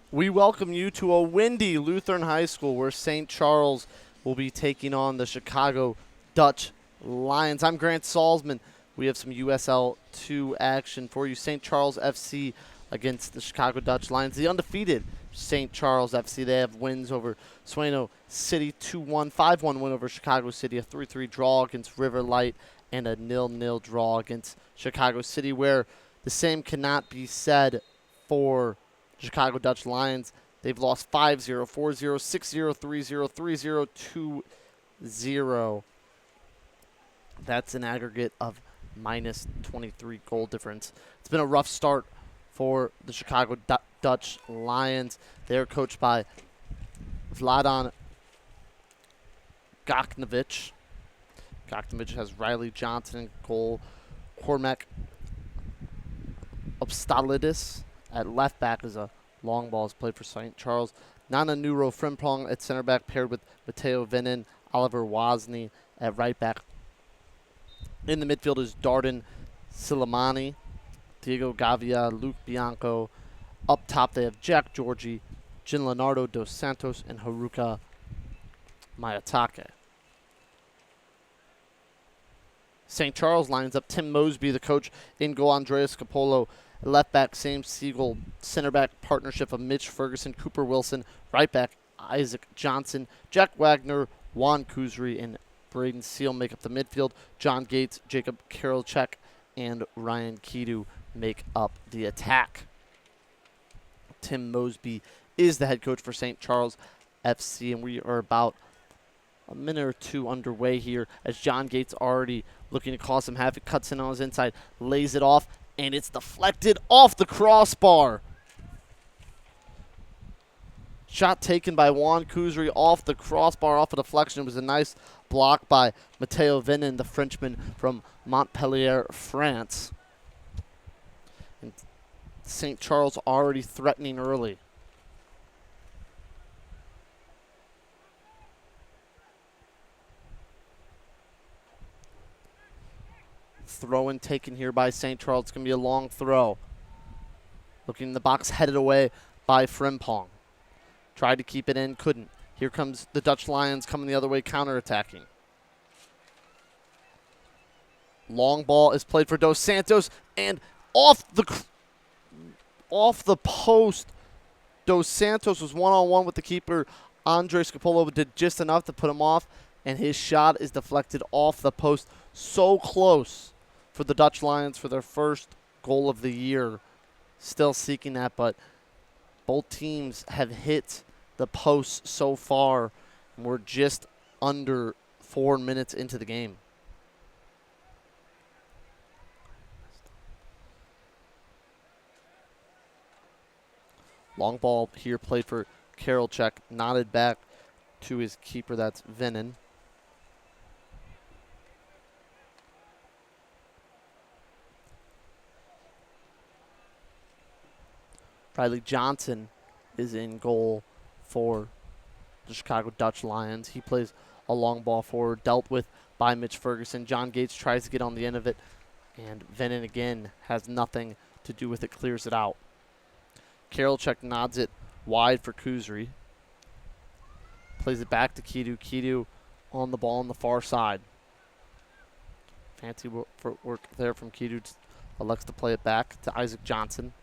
We welcome you to a windy Lutheran High School where St. Charles will be taking on the Chicago Dutch Lions. I'm Grant Salzman. We have some USL 2 action for you. St. Charles FC against the Chicago Dutch Lions. The undefeated St. Charles FC. They have wins over Swano City 2-1, 5-1 win over Chicago City, a 3-3 draw against River Light, and a 0-0 draw against Chicago City, where the same cannot be said for Chicago Dutch Lions. They've lost 5-0, 4-0, 6-0, 3-0, 3-0, 2-0. That's an aggregate of minus 23 goal difference. It's been a rough start for the Chicago Dutch Lions. They're coached by Vladan Goknovic. Goknovic has Riley Johnson in goal. Cormac Obstalidis at left back is a long ball is played for St. Charles. Nana Nuro Frimpong at center back paired with Matteo Venin, Oliver Wozni at right back. In the midfield is Darden Silamani, Diego Gavia, Luke Bianco. Up top they have Jack Georgie, Gin Leonardo dos Santos, and Haruka Mayatake. St. Charles lines up Tim Mosby, the coach, in goal Andreas Capolo. Left back, Sam Siegel. Center back partnership of Mitch Ferguson, Cooper Wilson. Right back, Isaac Johnson. Jack Wagner, Juan Kuzri, and Braden Seal make up the midfield. John Gates, Jacob Karolchek, and Ryan Kidu make up the attack. Tim Mosby is the head coach for St. Charles FC, and we are about a minute or two underway here as John Gates already looking to cause some havoc, cuts in on his inside, lays it off, and it's deflected off the crossbar. Shot taken by Juan Kuzri off the crossbar, off a deflection. It was a nice block by Matteo Venin, the Frenchman from Montpellier, France. And St. Charles already threatening early. Throw in taken here by St. Charles. It's going to be a long throw. Looking in the box, headed away by Frimpong. Tried to keep it in, couldn't. Here comes the Dutch Lions coming the other way, counterattacking. Long ball is played for Dos Santos, and off the post, Dos Santos was one-on-one with the keeper. Andres Capolo did just enough to put him off, and his shot is deflected off the post. So close for the Dutch Lions for their first goal of the year. Still seeking that, but both teams have hit the posts so far, and we're just under 4 minutes into the game. Long ball here played for Karolchek, nodded back to his keeper, that's Venin. Riley Johnson is in goal for the Chicago Dutch Lions. He plays a long ball forward, dealt with by Mitch Ferguson. John Gates tries to get on the end of it, and Venin again has nothing to do with it, clears it out. Karolchek nods it wide for Kuzri. Plays it back to Kidu. Kidu on the ball on the far side. Fancy work there from Kidu. Elects to play it back to Isaac Johnson.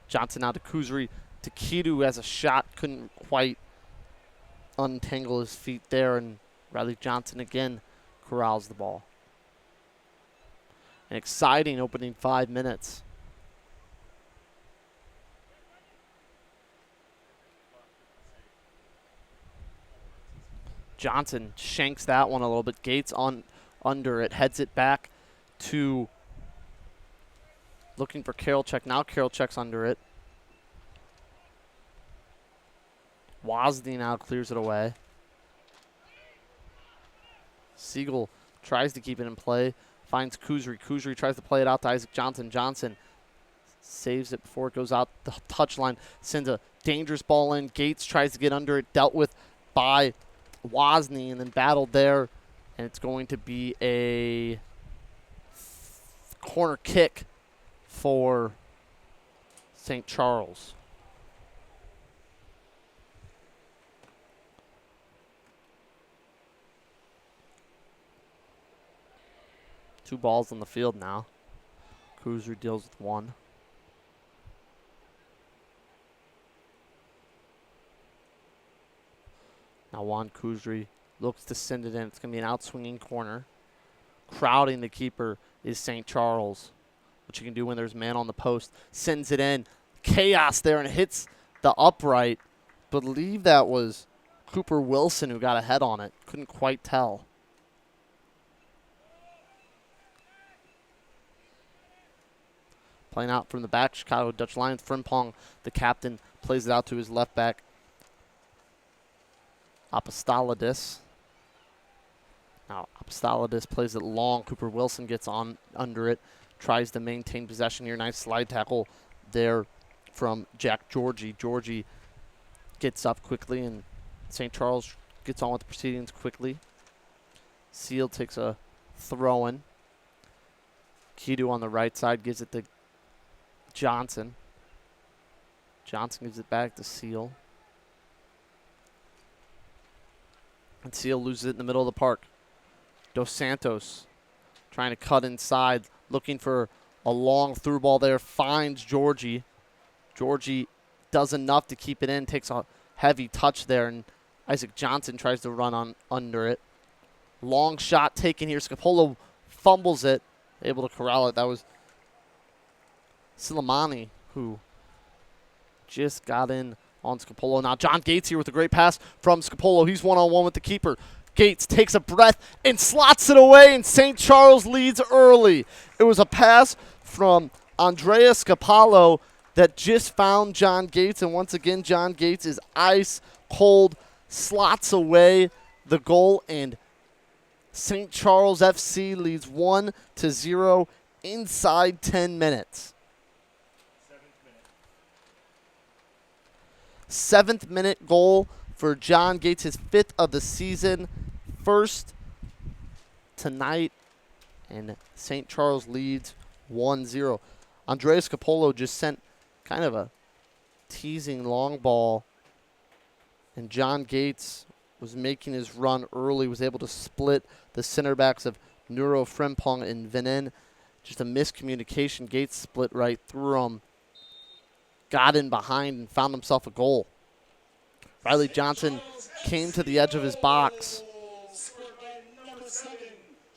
Johnson now to Kuzri, to Kidu as a shot. Couldn't quite untangle his feet there, and Riley Johnson again corrals the ball. An exciting opening 5 minutes. Johnson shanks that one a little bit. Gates on under it, heads it back to looking for Karolchek. Now Karolchek's under it. Wozni now clears it away. Siegel tries to keep it in play. Finds Kuzri. Kuzri tries to play it out to Isaac Johnson. Johnson saves it before it goes out the touchline. Sends a dangerous ball in. Gates tries to get under it. Dealt with by Wozni and then battled there. And it's going to be a corner kick for St. Charles. 2 balls on the field now. Cruiser deals with 1. Now Juan Kuzri looks to send it in. It's going to be an outswinging corner. Crowding the keeper is St. Charles, which you can do when there's man on the post. Sends it in. Chaos there and hits the upright. Believe that was Cooper Wilson who got a head on it. Couldn't quite tell. Playing out from the back, Chicago Dutch Lions. Frimpong, the captain, plays it out to his left back, Apostolidis. Now, Apostolidis plays it long. Cooper Wilson gets on under it, tries to maintain possession here. Nice slide tackle there from Jack Georgie. Georgie gets up quickly, and St. Charles gets on with the proceedings quickly. Seal takes a throw-in. Kidu on the right side gives it to Johnson. Johnson gives it back to Seal. And Seal loses it in the middle of the park. Dos Santos trying to cut inside, looking for a long through ball there, finds Georgie. Georgie does enough to keep it in, takes a heavy touch there, and Isaac Johnson tries to run on under it. Long shot taken here. Scapolo fumbles it, able to corral it. That was Silamani who just got in on Scapolo. Now John Gates here with a great pass from Scapolo. He's one-on-one with the keeper. Gates takes a breath and slots it away, and St. Charles leads early. It was a pass from Andrea Scapolo that just found John Gates, and once again, John Gates is ice cold, slots away the goal, and St. Charles FC leads 1-0 inside 10 minutes. 7th minute goal for John Gates, his 5th of the season, first tonight, and St. Charles leads 1-0. Andreas Capolo just sent kind of a teasing long ball, and John Gates was making his run early, was able to split the center backs of Nuro Frimpong and Venen. Just a miscommunication. Gates split right through him, got in behind, and found himself a goal. Riley Johnson came to the edge of his box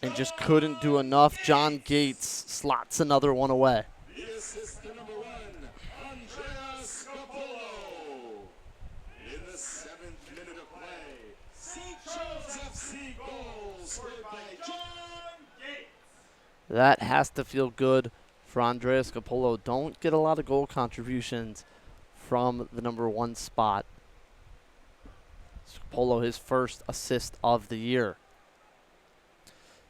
and just couldn't do enough. John Gates slots another one away. This is the number 1, Andreas Capolo. In the 7th minute of play, St. Charles FC goal scored by John Gates. That has to feel good for Andreas Capolo. Don't get a lot of goal contributions from the number 1 spot. Capolo, his first assist of the year.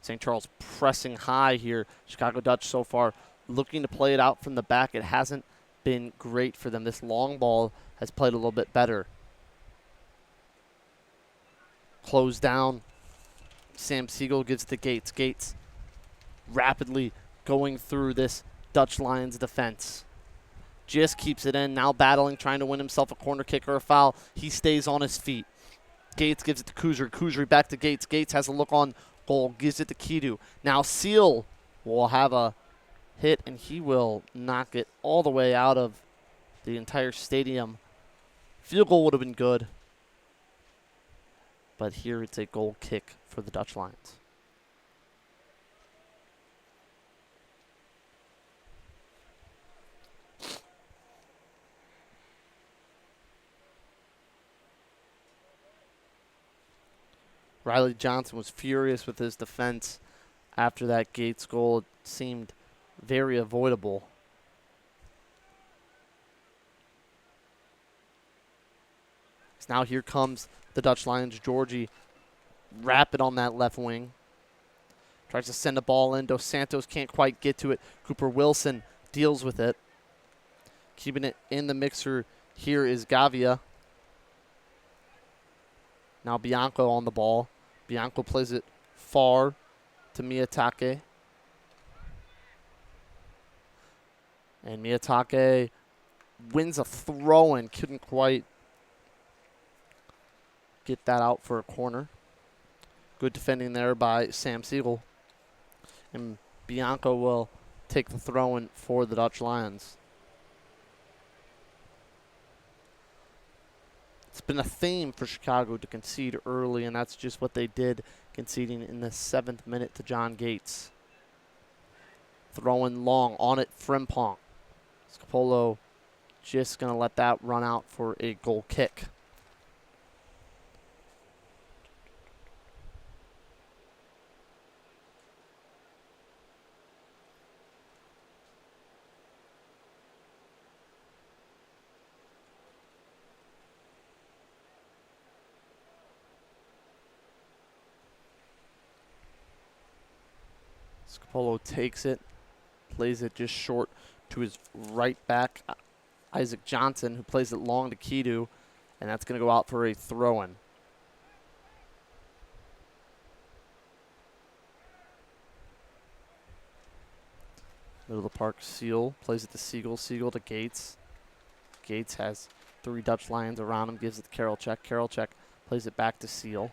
St. Charles pressing high here. Chicago Dutch so far looking to play it out from the back. It hasn't been great for them. This long ball has played a little bit better. Closed down. Sam Siegel gives it to Gates. Gates rapidly going through this Dutch Lions defense. Just keeps it in. Now battling, trying to win himself a corner kick or a foul. He stays on his feet. Gates gives it to Kuzri. Kuzri back to Gates. Gates has a look on goal. Gives it to Kidu. Now Seal will have a hit, and he will knock it all the way out of the entire stadium. Field goal would have been good, but here it's a goal kick for the Dutch Lions. Riley Johnson was furious with his defense after that Gates goal. It seemed very avoidable. So now here comes the Dutch Lions. Georgie rapid on that left wing. Tries to send a ball in. Dos Santos can't quite get to it. Cooper Wilson deals with it. Keeping it in the mixer here is Gavia. Now Bianco on the ball. Bianco plays it far to Miyatake. And Miyatake wins a throw-in. Couldn't quite get that out for a corner. Good defending there by Sam Siegel. And Bianco will take the throw-in for the Dutch Lions. It's been a theme for Chicago to concede early, and that's just what they did, conceding in the 7th minute to John Gates. Throwing long on it, Frimpong. Scapolo just going to let that run out for a goal kick. Scapolo takes it, plays it just short to his right back, Isaac Johnson, who plays it long to Kidu, and that's going to go out for a throw-in. Middle of the park, Seal plays it to Siegel, Siegel to Gates. Gates has 3 Dutch Lions around him, gives it to Karolchek. Karolchek plays it back to Seal.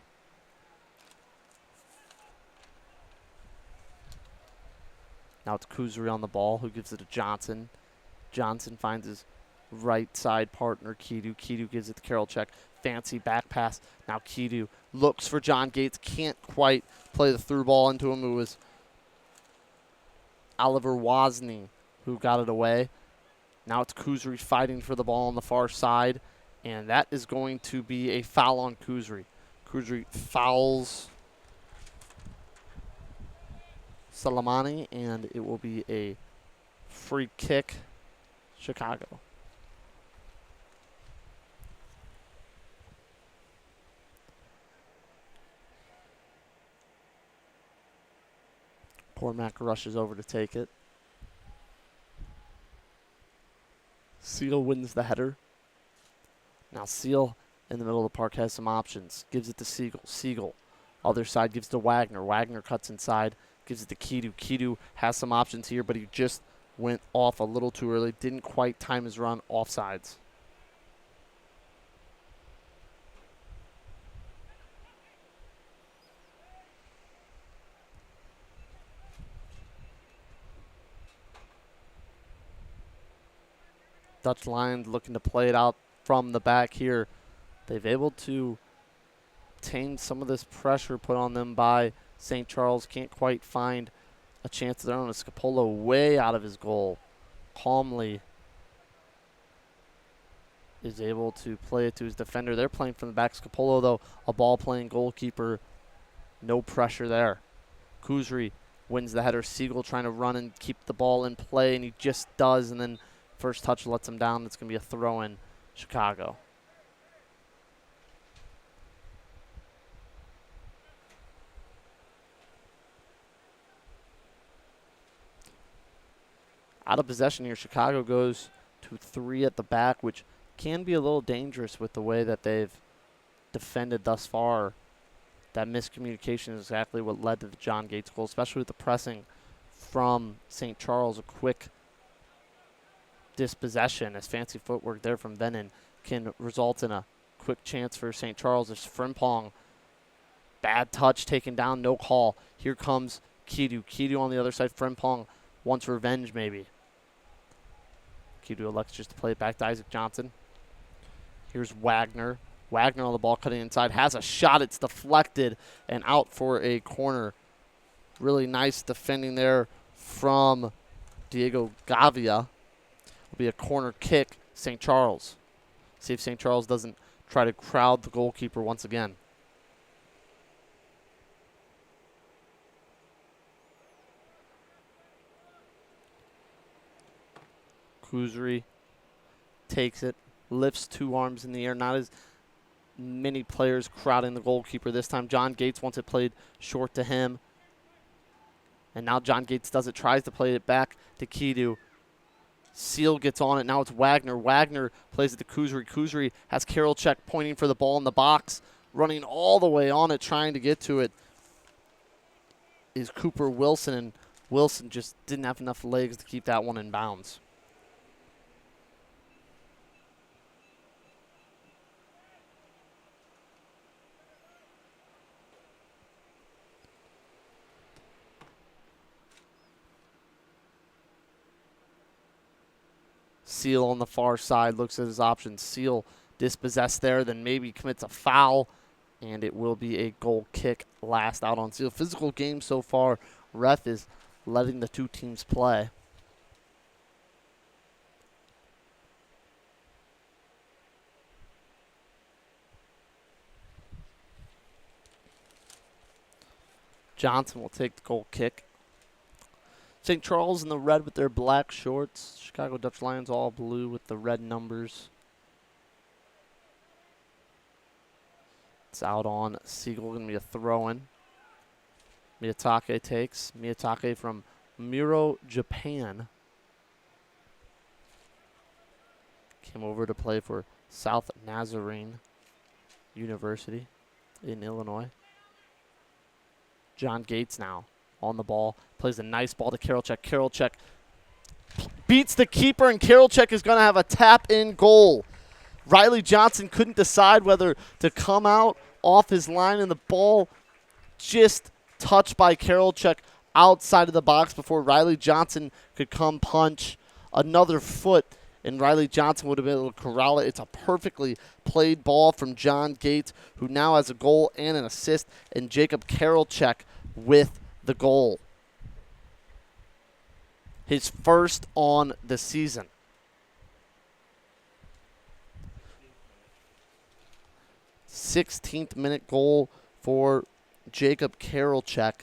Now it's Kuzri on the ball, who gives it to Johnson. Johnson finds his right side partner, Kidu. Kidu gives it to Karolchek. Fancy back pass. Now Kidu looks for John Gates. Can't quite play the through ball into him. It was Oliver Wozni who got it away. Now it's Kuzri fighting for the ball on the far side. And that is going to be a foul on Kuzri. Kuzri fouls Salamani, and it will be a free kick, Chicago. Cormac rushes over to take it. Seal wins the header. Now Seal in the middle of the park has some options. Gives it to Siegel. Siegel, other side, gives to Wagner. Wagner cuts inside. Gives it to Kidu. Kidu has some options here, but he just went off a little too early. Didn't quite time his run, offsides. Dutch Lions looking to play it out from the back here. They've able to tame some of this pressure put on them by St. Charles. Can't quite find a chance of their own. Scapolo way out of his goal. Calmly is able to play it to his defender. They're playing from the back. Scapolo, though, a ball-playing goalkeeper. No pressure there. Kuzri wins the header. Siegel trying to run and keep the ball in play, and he just does, and then first touch lets him down. It's going to be a throw-in, Chicago. Out of possession here, Chicago goes to 3 at the back, which can be a little dangerous with the way that they've defended thus far. That miscommunication is exactly what led to the John Gates goal, especially with the pressing from St. Charles. A quick dispossession, as fancy footwork there from Venin can result in a quick chance for St. Charles. There's Frimpong. Bad touch taken down, no call. Here comes Kidu. Kidu on the other side. Frimpong wants revenge, maybe. Kidu elects just to play it back to Isaac Johnson. Here's Wagner. Wagner on the ball, cutting inside. Has a shot. It's deflected and out for a corner. Really nice defending there from Diego Gavia. Will be a corner kick, St. Charles. See if St. Charles doesn't try to crowd the goalkeeper once again. Kuzri takes it, lifts 2 arms in the air. Not as many players crowding the goalkeeper this time. John Gates wants it played short to him. And now John Gates does it, tries to play it back to Kidu. Seal gets on it. Now it's Wagner. Wagner plays it to Kuzri. Kuzri has Karolchek pointing for the ball in the box, running all the way on it, trying to get to it is Cooper Wilson, and Wilson just didn't have enough legs to keep that one in bounds. Seal on the far side looks at his options. Seal dispossessed there, then maybe commits a foul, and it will be a goal kick last out on Seal. Physical game so far. Ref is letting the two teams play. Johnson will take the goal kick. St. Charles in the red with their black shorts. Chicago Dutch Lions all blue with the red numbers. It's out on Siegel. Going to be a throw-in. Miyatake takes. Miyatake from Miro, Japan. Came over to play for South Nazarene University in Illinois. John Gates now on the ball. Plays a nice ball to Karolchek. Karolchek beats the keeper, and Karolchek is going to have a tap-in goal. Riley Johnson couldn't decide whether to come out off his line, and the ball just touched by Karolchek outside of the box before Riley Johnson could come punch another foot, and Riley Johnson would have been able to corral it. It's a perfectly played ball from John Gates, who now has a goal and an assist, and Jacob Karolchek with the goal. His first on the season. th goal for Jacob Karolchek.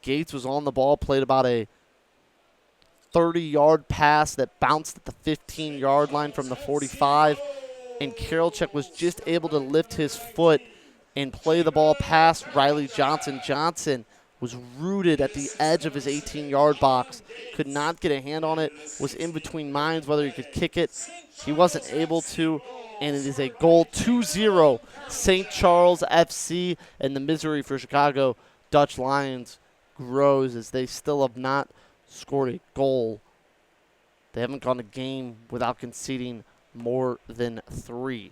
Gates was on the ball, played about a 30-yard pass that bounced at the 15-yard line from the 45, and Karolchek was just able to lift his foot and play the ball past Riley Johnson. Johnson was rooted at the edge of his 18-yard box, could not get a hand on it, was in between minds whether he could kick it. He wasn't able to, and it is a goal. 2-0 St. Charles FC, and the misery for Chicago Dutch Lions grows as they still have not scored a goal. They haven't gone a game without conceding more than 3.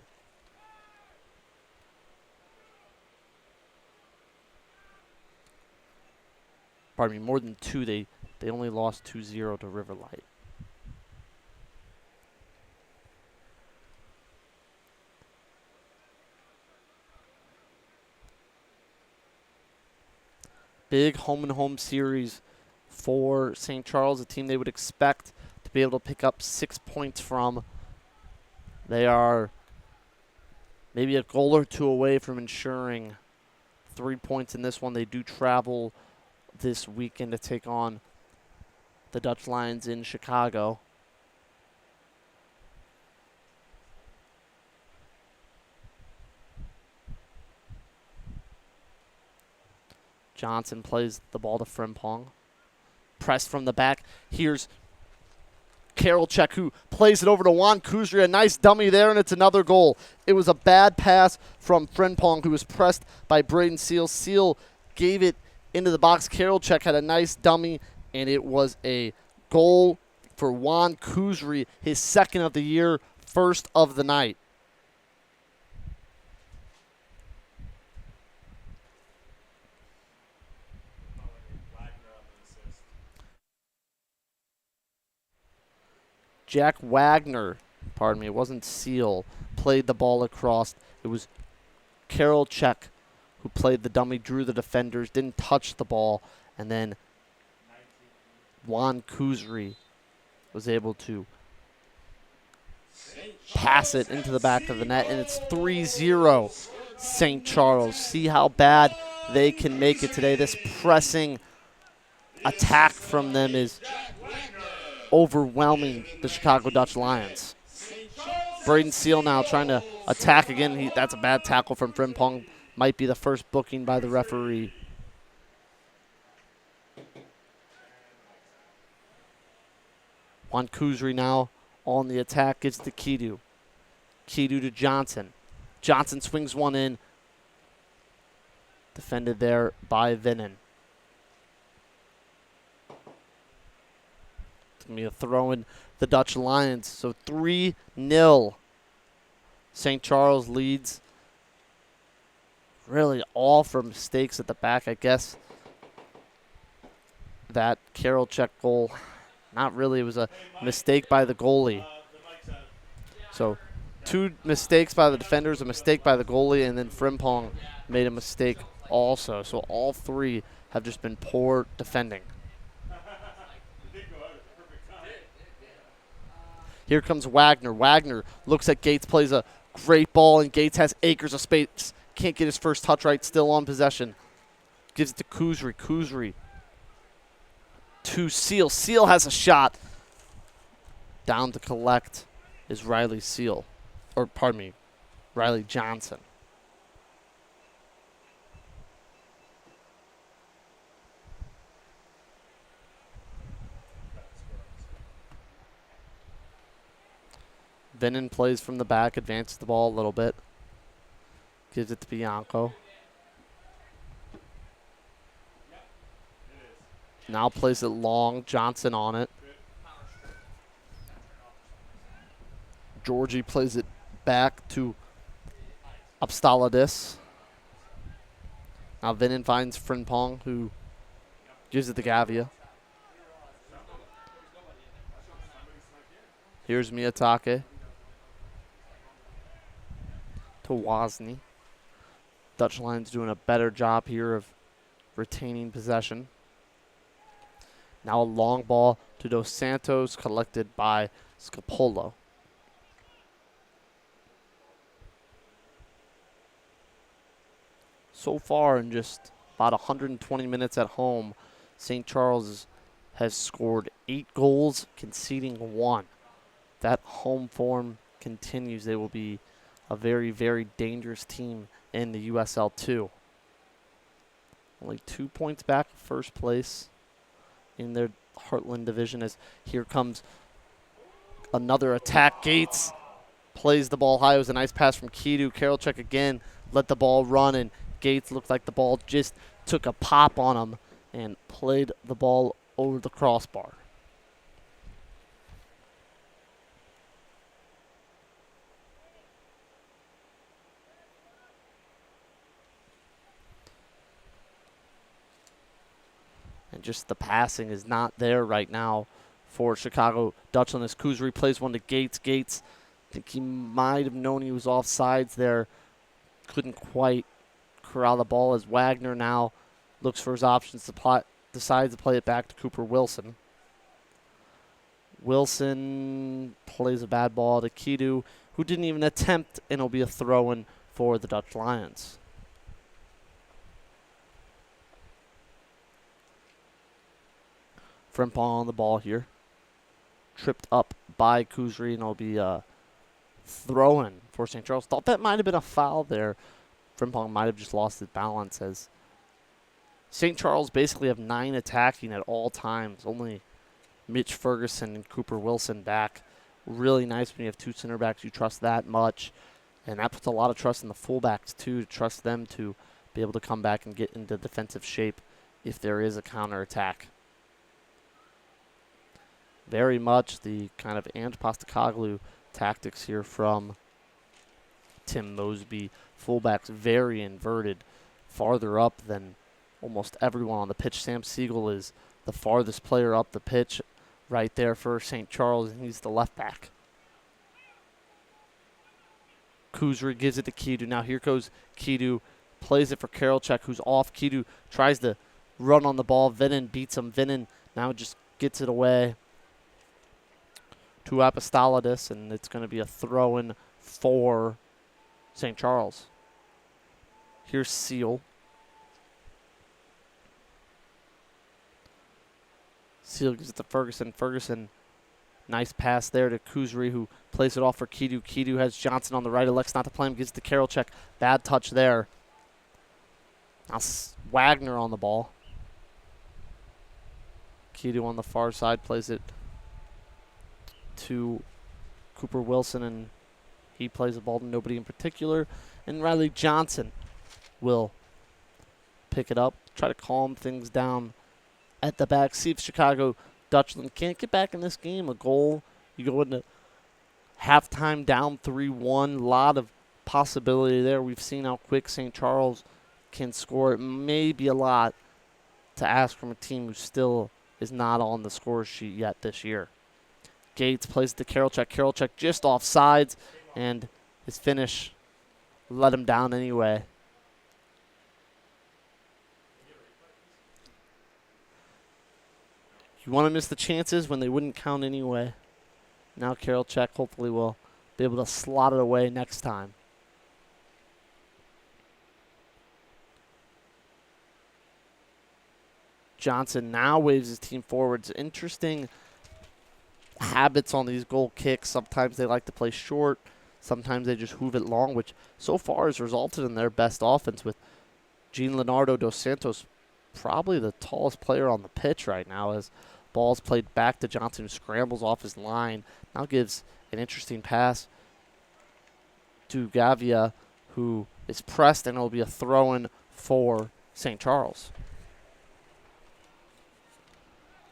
Pardon me, more than 2. They only lost 2-0 to Riverlight. Big home-and-home series for St. Charles, a team they would expect to be able to pick up 6 points from. They are maybe a goal or 2 away from ensuring 3 points in this one. They do travel this weekend to take on the Dutch Lions in Chicago. Johnson plays the ball to Frimpong. Press from the back. Here's Karolchek, who plays it over to Juan Kuzri. A nice dummy there, and it's another goal. It was a bad pass from Frimpong, who was pressed by Braden Seal. Seal gave it into the box. Karolchek had a nice dummy, and it was a goal for Juan Kuzri, his second of the year, first of the night. Jack Wagner, pardon me, it wasn't Seal, played the ball across. It was Karolchek who played the dummy, drew the defenders, didn't touch the ball, and then Juan Kuzri was able to pass it into the back of the net, and it's 3-0 St. Charles. See how bad they can make it today. This pressing attack from them is overwhelming the Chicago Dutch Lions. Braden Seal now trying to attack again. That's a bad tackle from Frimpong. Might be the first booking by the referee. Juan Kuzri now on the attack. Gets to Kidu. Kidu to Johnson. Johnson swings one in. Defended there by Vinen. It's going to be a throw in the Dutch Lions. So 3-0. St. Charles leads. Really all from mistakes at the back. I guess that Karolchek goal Not really. It was a mistake by the goalie. So 2 mistakes by the defenders, a mistake by the goalie, and then Frimpong made a mistake also. So all 3 have just been poor defending. Here comes Wagner. Wagner looks at Gates, plays a great ball, and Gates has acres of space. Can't get his first touch right, still on possession. Gives it to Kuzri. Kuzri to Seal. Seal has a shot. Down to collect is Riley Seal. Or, pardon me, Riley Johnson. Venin plays from the back, advances the ball a little bit. Gives it to Bianco. Now plays it long. Johnson on it. Georgie plays it back to Upstaladis. Now Venin finds Frimpong, who gives it to Gavia. Here's Miyatake to Wozni. Dutch Lions doing a better job here of retaining possession. Now a long ball to Dos Santos, collected by Scapolo. So far in just about 120 minutes at home, St. Charles has scored 8 goals, conceding 1. That home form continues. They will be a very, very dangerous team in the USL 2. Only 2 points back of first place in their Heartland division, as here comes another attack. Gates plays the ball high. It was a nice pass from Kidu. Karolchek again let the ball run, and Gates looked like the ball just took a pop on him and played the ball over the crossbar. And just the passing is not there right now for Chicago Dutchland as Kuzri plays one to Gates. Gates, I think he might have known he was offsides there. Couldn't quite corral the ball as Wagner now looks for his options to decides to play it back to Cooper Wilson. Wilson plays a bad ball to Kidu, who didn't even attempt, and it'll be a throw-in for the Dutch Lions. Frimpong on the ball here. Tripped up by Kuzri, and it'll be a throw-in for St. Charles. Thought that might have been a foul there. Frimpong might have just lost his balance, as St. Charles basically have 9 attacking at all times. Only Mitch Ferguson and Cooper Wilson back. Really nice when you have 2 center backs you trust that much. And that puts a lot of trust in the fullbacks, too, to trust them to be able to come back and get into defensive shape if there is a counterattack. Very much the kind of Ange Postecoglou tactics here from Tim Mosby. Fullbacks very inverted, farther up than almost everyone on the pitch. Sam Siegel is the farthest player up the pitch right there for St. Charles, and he's the left back. Kuzri gives it to Kidu. Now here goes Kidu, plays it for Karolchek, who's off. Kidu tries to run on the ball. Venin beats him. Venin now just gets it away to Apostolidis, and it's going to be a throw-in for St. Charles. Here's Seal. Seal gives it to Ferguson. Ferguson, nice pass there to Kuzri, who plays it off for Kidu. Kidu has Johnson on the right, elects not to play him, gives it to Karolchek. Bad touch there. Now Wagner on the ball. Kidu on the far side plays it to Cooper Wilson, and he plays the ball to nobody in particular. And Riley Johnson will pick it up, try to calm things down at the back. See if Chicago Dutchland can't get back in this game. A goal, you go into halftime down 3-1. A lot of possibility there. We've seen how quick St. Charles can score. It may be a lot to ask from a team who's still is not on the score sheet yet this year. Gates plays to Karolchek. Karolchek just off sides, and his finish let him down anyway. You want to miss the chances when they wouldn't count anyway. Now Karolchek hopefully will be able to slot it away next time. Johnson now waves his team forwards. Interesting habits on these goal kicks. Sometimes they like to play short. Sometimes they just hoove it long, which so far has resulted in their best offense, with Jean Leonardo dos Santos probably the tallest player on the pitch right now, as ball's played back to Johnson, who scrambles off his line. Now gives an interesting pass to Gavia, who is pressed, and it will be a throw-in for St. Charles.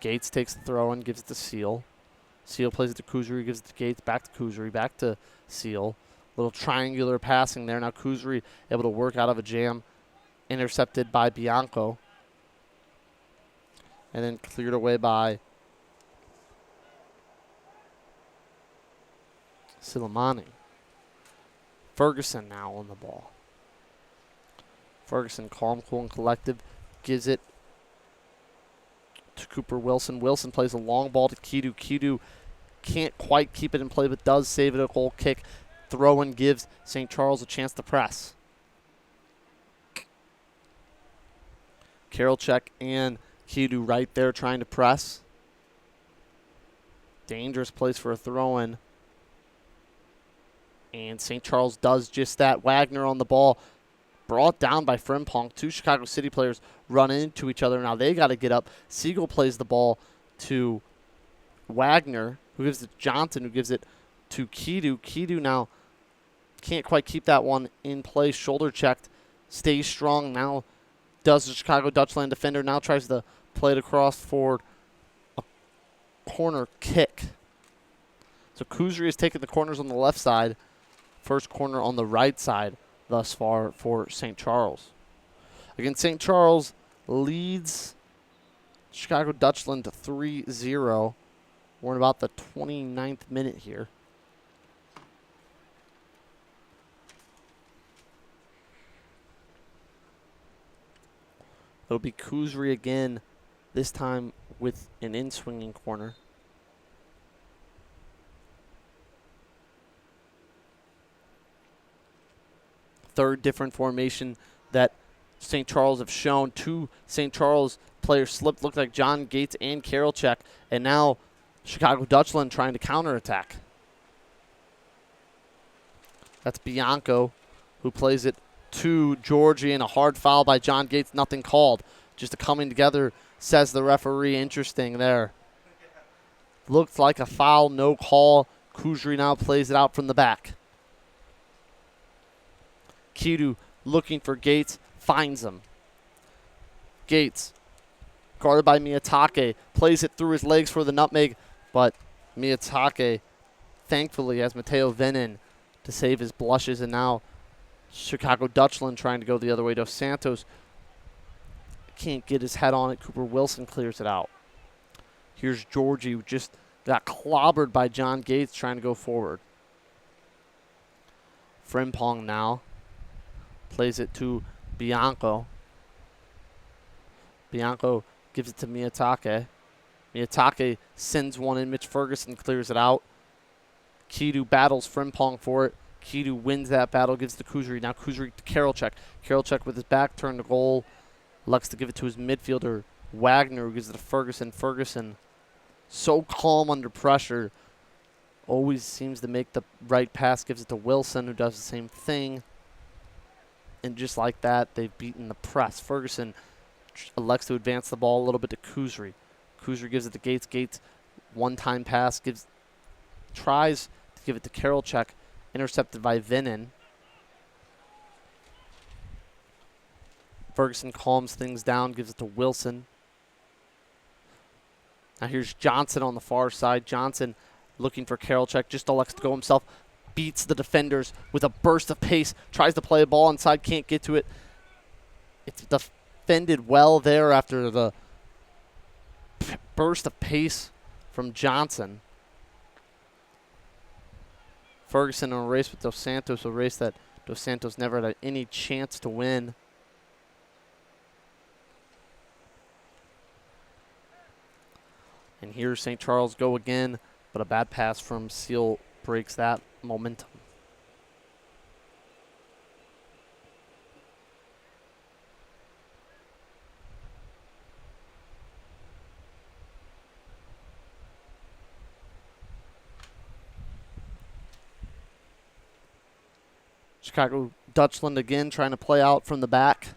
Gates takes the throw-in, gives it to Seal. Seal plays it to Kuzuri, gives it to Gates, back to Kuzuri, back to Seal. Little triangular passing there. Now Kuzuri able to work out of a jam, intercepted by Bianco, and then cleared away by Silamani. Ferguson now on the ball. Ferguson, calm, cool, and collective, gives it to Cooper Wilson. Wilson plays a long ball to Kidu. Kidu can't quite keep it in play, but does save it. A goal kick. Throw-in gives St. Charles a chance to press. Karolchek and Kidu right there trying to press. Dangerous place for a throw-in. And St. Charles does just that. Wagner on the ball, brought down by Frimpong. Two Chicago City players run into each other. Now they got to get up. Siegel plays the ball to Wagner, who gives it to Johnson, who gives it to Kidu. Kidu now can't quite keep that one in place. Shoulder checked, stays strong. Now does the Chicago Dutchland defender. Now tries to play it across for a corner kick. So Kuzri has taken the corners on the left side. First corner on the right side thus far for St. Charles. Again, St. Charles leads Chicago Dutchland 3-0. We're in about the 29th minute here. It'll be Kuzri again, this time with an in-swinging corner. Third different formation that St. Charles have shown. Two St. Charles players slipped, looked like John Gates and Karolchek, and now Chicago Dutchland trying to counterattack. That's Bianco, who plays it to Georgie, and a hard foul by John Gates, nothing called. Just a coming together, says the referee. Interesting there. Looked like a foul, no call. Kuzri now plays it out from the back. Kidu looking for Gates, finds him. Gates, guarded by Miyatake, plays it through his legs for the nutmeg, but Miyatake thankfully has Mateo Venin to save his blushes, and now Chicago Dutchland trying to go the other way. Dos Santos can't get his head on it. Cooper Wilson clears it out. Here's Georgie, who just got clobbered by John Gates trying to go forward. Frimpong now plays it to Bianco. Bianco gives it to Miyatake. Miyatake sends one in. Mitch Ferguson clears it out. Kidu battles Frimpong for it. Kidu wins that battle, gives it to Kuzri. Now Kuzri to Karolchek. Karolchek with his back turned to goal. Looks to give it to his midfielder, Wagner, who gives it to Ferguson. Ferguson, so calm under pressure, always seems to make the right pass, gives it to Wilson, who does the same thing. And just like that, they've beaten the press. Ferguson elects to advance the ball a little bit to Kuzri. Kuzri gives it to Gates. Gates, one-time pass, tries to give it to Karolchek, intercepted by Venin. Ferguson calms things down, gives it to Wilson. Now here's Johnson on the far side. Johnson looking for Karolchek, just elects to go himself. Beats the defenders with a burst of pace. Tries to play a ball inside, can't get to it. It's defended well there after the burst of pace from Johnson. Ferguson in a race with Dos Santos, a race that Dos Santos never had any chance to win. And here St. Charles go again, but a bad pass from Seal breaks that momentum. Chicago Dutchland again trying to play out from the back.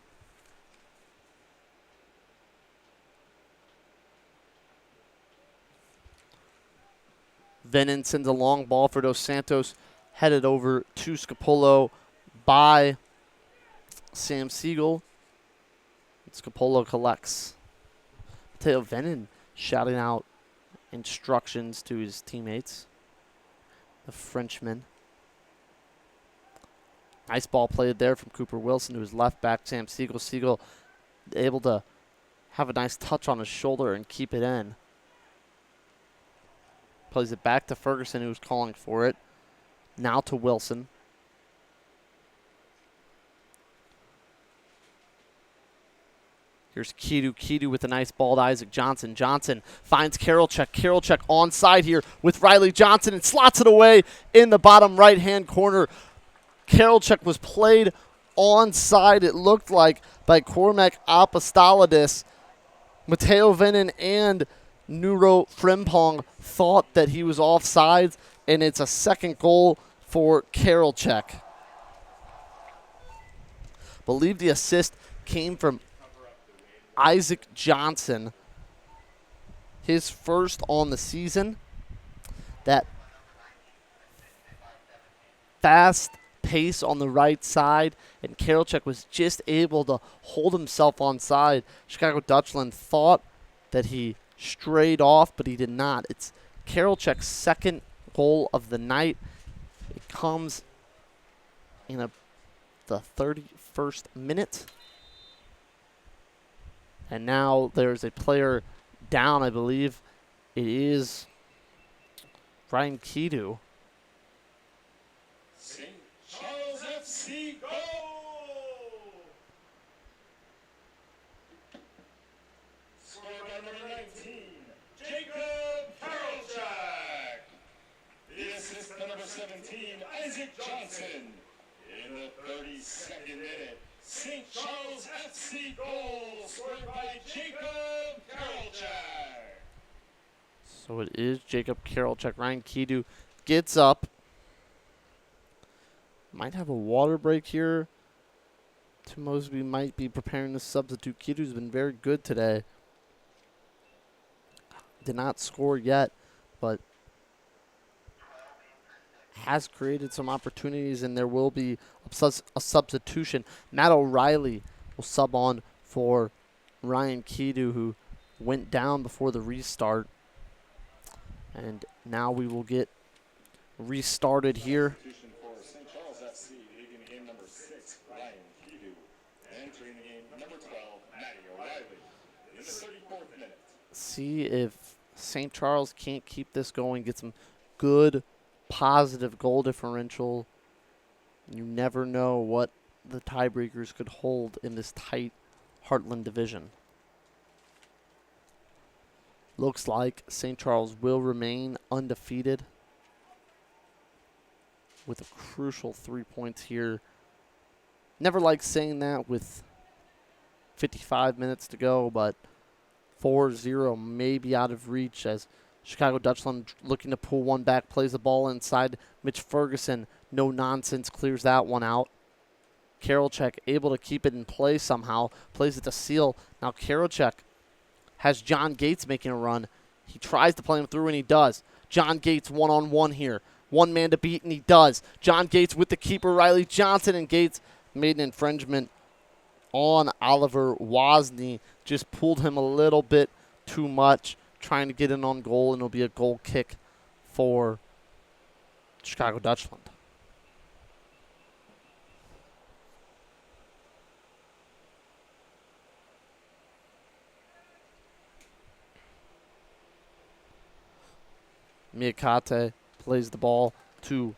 Venon sends a long ball for Dos Santos, headed over to Scapolo by Sam Siegel. Scapolo collects. Mateo Venon shouting out instructions to his teammates, the Frenchman. Nice ball played there from Cooper Wilson to his left back, Sam Siegel. Siegel able to have a nice touch on his shoulder and keep it in. Plays it back to Ferguson, who's calling for it. Now to Wilson. Here's Kidu. Kidu with a nice ball to Isaac Johnson. Johnson finds Karolchek. Karolchek onside here with Riley Johnson and slots it away in the bottom right-hand corner. Karolchek was played onside, it looked like, by Cormac Apostolidis. Mateo Venon and Nuro Frimpong thought that he was offside, and it's a second goal for Karolchek. Believe the assist came from Isaac Johnson, his first on the season. That fast pace on the right side, and Karolchek was just able to hold himself onside. Chicago Dutchland thought that he strayed off, but he did not. It's Karolchek's second goal of the night. It comes in the 31st minute. And now there's a player down, I believe. It is Ryan Kidu. St. Charles FC goal! Scored by number 19, Jacob Karolchek. The assist to number 17, Isaac Johnson. In the 32nd minute, St. Charles FC goal scored by Jacob Karolchek. So it is Jacob Karolchek. Ryan Kidu gets up. Might have a water break here. Tim Mosby might be preparing to substitute. Kidu's been very good today. Did not score yet, but has created some opportunities, and there will be a substitution. Matt O'Reilly will sub on for Ryan Kidu, who went down before the restart. And now we will get restarted here. Substitution for St. Charles FC, leaving in number 6, Ryan Kidu. Entering the game, number 12, Matty O'Reilly. In the 34th minute. See if St. Charles can't keep this going, get some good, positive goal differential. You never know what the tiebreakers could hold in this tight Heartland division. Looks like St. Charles will remain undefeated with a crucial 3 points here. Never like saying that with 55 minutes to go, but 4-0 may be out of reach as Chicago Dutchland looking to pull one back, plays the ball inside. Mitch Ferguson, no nonsense, clears that one out. Karolchek able to keep it in play somehow, plays it to Seal. Now Karolchek has John Gates making a run. He tries to play him through, and he does. John Gates one-on-one here. One man to beat, and he does. John Gates with the keeper, Riley Johnson, and Gates made an infringement on Oliver Wozni. Just pulled him a little bit too much, trying to get in on goal, and it'll be a goal kick for Chicago Dutchland. Miyakate plays the ball to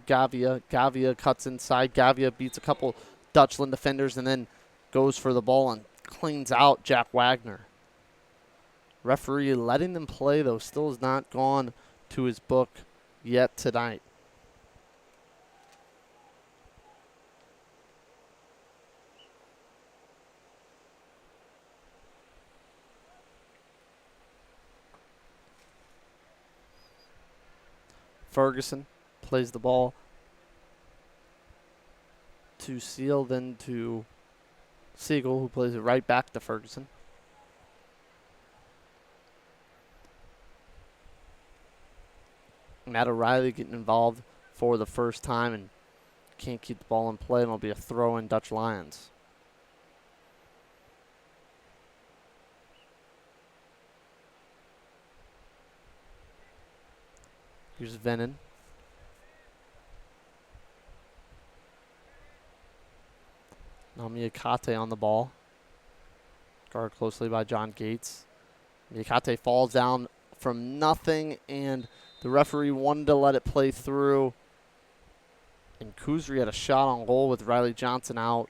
Gavia. Gavia cuts inside. Gavia beats a couple Dutchland defenders and then goes for the ball and cleans out Jack Wagner. Referee letting them play, though, still has not gone to his book yet tonight. Ferguson plays the ball to Seal, then to Siegel, who plays it right back to Ferguson. Matt O'Reilly getting involved for the first time and can't keep the ball in play, and it'll be a throw in Dutch Lions. Here's Venin. Now Miyakate on the ball. Guarded closely by John Gates. Miyakate falls down from nothing, and the referee wanted to let it play through. And Kuzri had a shot on goal with Riley Johnson out.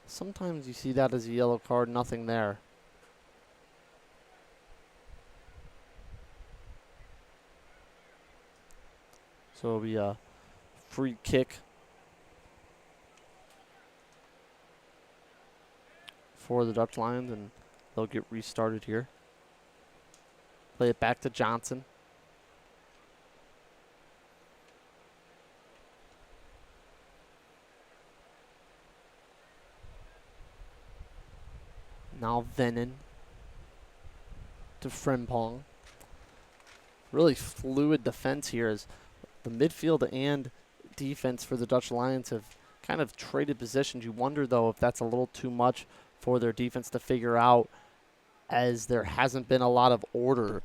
Sometimes you see that as a yellow card, nothing there. So it'll be a free kick for the Dutch Lions, and they'll get restarted here. Play it back to Johnson. Now Venin to Frimpong. Really fluid defense here as the midfield and defense for the Dutch Lions have kind of traded positions. You wonder, though, if that's a little too much for their defense to figure out, as there hasn't been a lot of order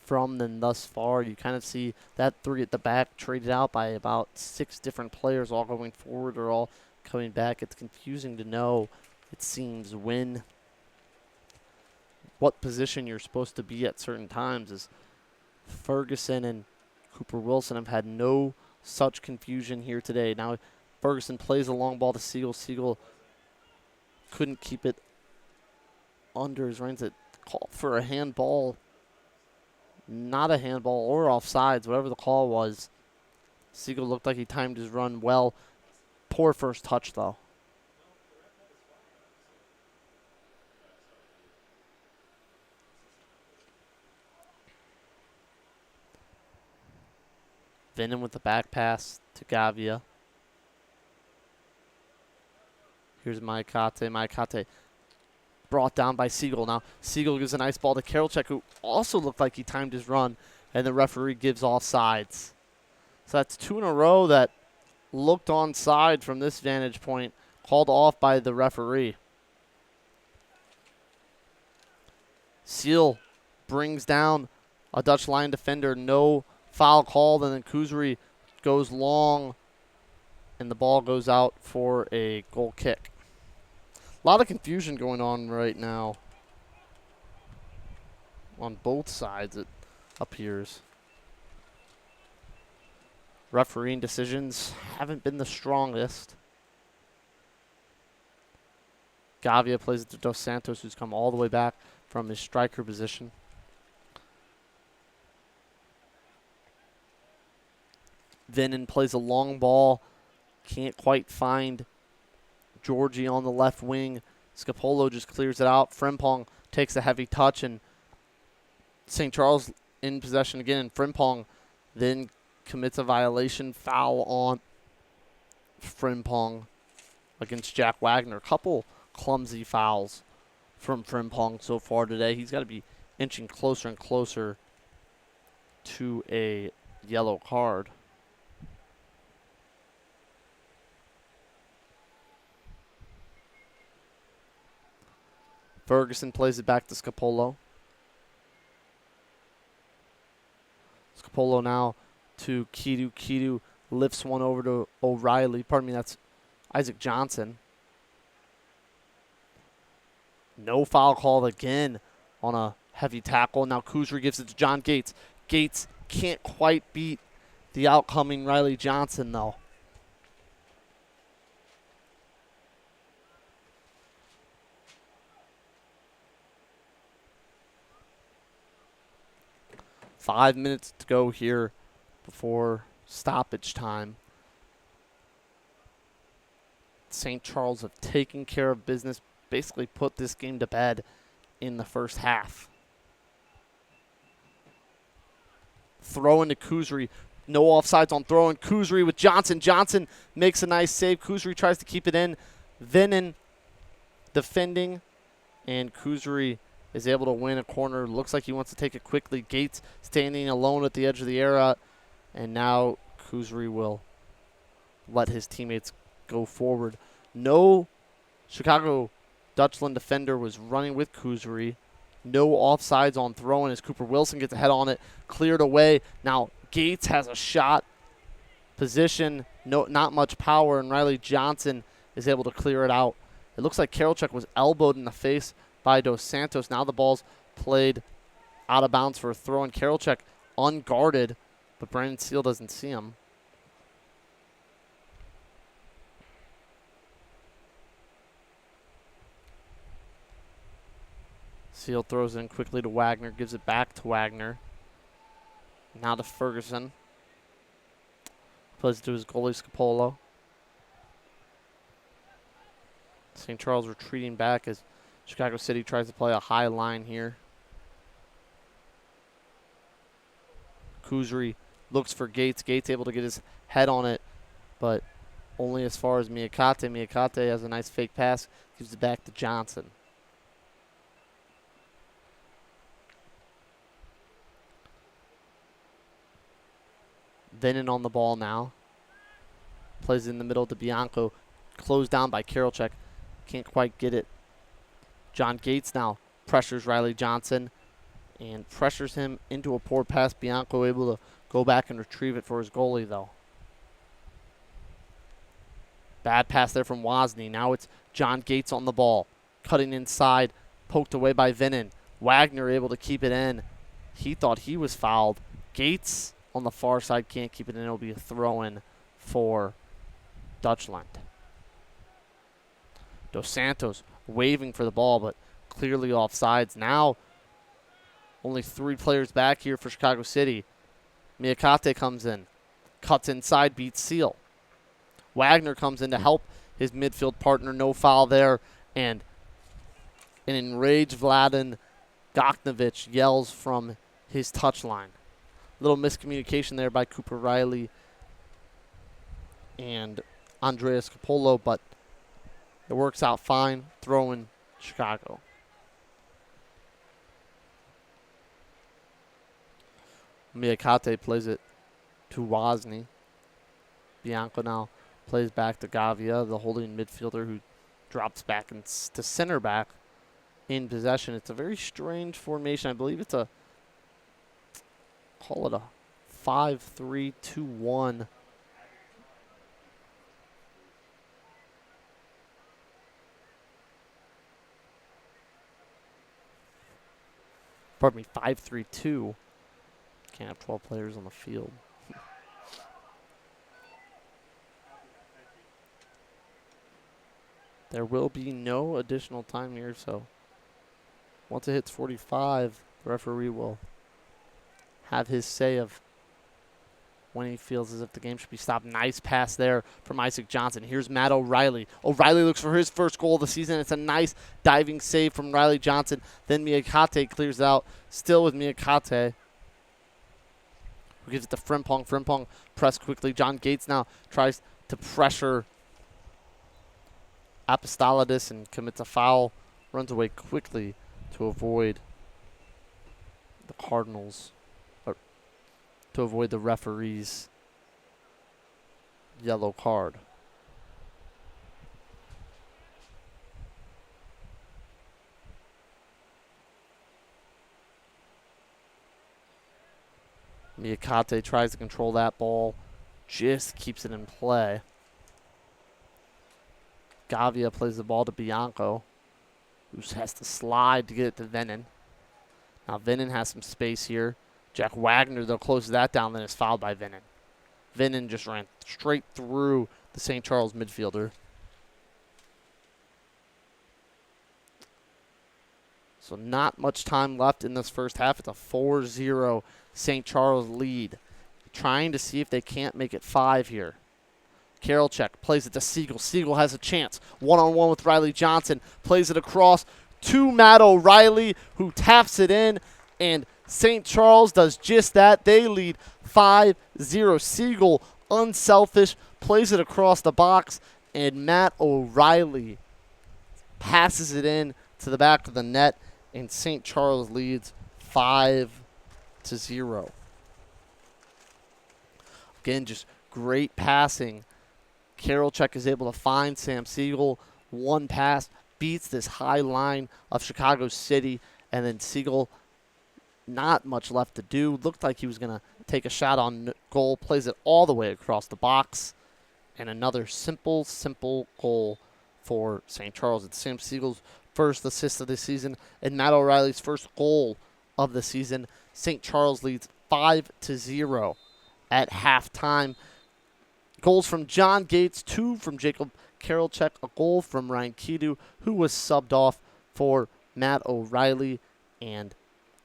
from them thus far. You kind of see that three at the back traded out by about 6 different players, all going forward or all coming back. It's confusing to know, it seems, what position you're supposed to be at certain times, as Ferguson and Cooper Wilson have had no such confusion here today. Now Ferguson plays a long ball to Siegel. Siegel couldn't keep it under his reins. It called for a handball. Not a handball or offsides, whatever the call was. Siegel looked like he timed his run well. Poor first touch, though. Venom with the back pass to Gavia. Here's Maikate. Maikate brought down by Siegel. Now Siegel gives a nice ball to Karolchek, who also looked like he timed his run, and the referee gives offsides. So that's 2 in a row that looked onside from this vantage point, called off by the referee. Seal brings down a Dutch Lion defender. No foul called, and then Kuzri goes long, and the ball goes out for a goal kick. A lot of confusion going on right now on both sides, it appears. Refereeing decisions haven't been the strongest. Gavia plays it to Dos Santos, who's come all the way back from his striker position. Venin plays a long ball. Can't quite find Georgie on the left wing. Scapolo just clears it out. Frimpong takes a heavy touch, and St. Charles in possession again. And Frimpong then commits a violation foul on Frimpong against Jack Wagner. A couple clumsy fouls from Frimpong so far today. He's got to be inching closer and closer to a yellow card. Ferguson plays it back to Scapolo. Scapolo now to Kidu. Kidu lifts one over to O'Reilly. Pardon me, that's Isaac Johnson. No foul called again on a Heavy tackle. Now Kuzri gives it to John Gates. Gates can't quite beat the outcoming Riley Johnson, though. Five minutes to go here before stoppage time. St. Charles have taken care of business, basically put this game to bed in the first half. Throw into Kuzri. No offsides on throw in. Kuzri with Johnson. Johnson makes a nice save. Kuzri tries to keep it in. Venin defending, and Kuzri is able to win a corner. Looks like he wants to take it quickly. Gates standing alone at the edge of the area, and now Kuzri will let his teammates go forward. No Chicago Dutchland defender was running with Kuzri. No offsides on throwing as Cooper Wilson gets a head on it. Cleared away. Now Gates has a shot. Position, not much power, and Riley Johnson is able to clear it out. It looks like Karolchuk was elbowed in the face by Dos Santos. Now the ball's played out of bounds for a throw, and Karolchuk unguarded, but Brandon Seal doesn't see him. Seal throws it in quickly to Wagner, gives it back to Wagner. Now to Ferguson. Plays it to his goalie, Scapolo. St. Charles retreating back as Chicago City tries to play a high line here. Kuzri looks for Gates. Gates able to get his head on it, but only as far as Miyakate. Miyakate has a nice fake pass, gives it back to Johnson. Venin on the ball now. Plays in the middle to Bianco. Closed down by Karolchuk. Can't quite get it. John Gates now pressures Riley Johnson and pressures him into a poor pass. Bianco able to go back and retrieve it for his goalie, though. Bad pass there from Wozni. Now it's John Gates on the ball. Cutting inside. Poked away by Venin. Wagner able to keep it in. He thought he was fouled. Gates on the far side can't keep it in. It'll be a throw-in for Dutchland. Dos Santos waving for the ball, but clearly offsides. Now, only 3 players back here for Chicago City. Miyakate comes in. Cuts inside, beats Seal. Wagner comes in to help his midfield partner. No foul there. And an enraged Vladan Goknovich yells from his touchline. Little miscommunication there by Cooper Riley and Andreas Capolo, but it works out fine. Throw in Chicago. Miyakate plays it to Wozni. Bianco now plays back to Gavia, the holding midfielder who drops back to center back in possession. It's a very strange formation. I believe it's a, call it a 5-3-2-1. Pardon me, 5-3-2. Can't have 12 players on the field. There will be no additional time here, so once it hits 45, the referee will have his say of when he feels as if the game should be stopped. Nice pass there from Isaac Johnson. Here's Matt O'Reilly. O'Reilly looks for his first goal of the season. It's a nice diving save from Riley Johnson. Then Miyakate clears it out. Still with Miyakate. Who gives it to Frimpong. Frimpong press quickly. John Gates now tries to pressure Apostolidis and commits a foul. Runs away quickly to avoid the Cardinals, or to avoid the referee's yellow card. Miyakate tries to control that ball, just keeps it in play. Gavia plays the ball to Bianco, who has to slide to get it to Venin. Now Vinnan has some space here. Jack Wagner, though, closes that down, then is fouled by Vinnan. Vinnan just ran straight through the St. Charles midfielder. So not much time left in this first half. It's a 4-0 St. Charles lead. Trying to see if they can't make it 5 here. Karolchek plays it to Siegel. Siegel has a chance. One-on-one with Riley Johnson. Plays it across to Matt O'Reilly, who taps it in. And St. Charles does just that. They lead 5-0. Siegel, unselfish, plays it across the box. And Matt O'Reilly passes it in to the back of the net. And St. Charles leads 5-0. Again, just great passing. Karolchek is able to find Sam Siegel. One pass beats this high line of Chicago City. And then Siegel, not much left to do. Looked like he was going to take a shot on goal. Plays it all the way across the box. And another simple goal for St. Charles. It's Sam Siegel's first assist of the season and Matt O'Reilly's first goal of the season. St. Charles leads 5-0 at halftime. Goals from John Gates, 2 from Jacob Karolchek, a goal from Ryan Kidu, who was subbed off for Matt O'Reilly. And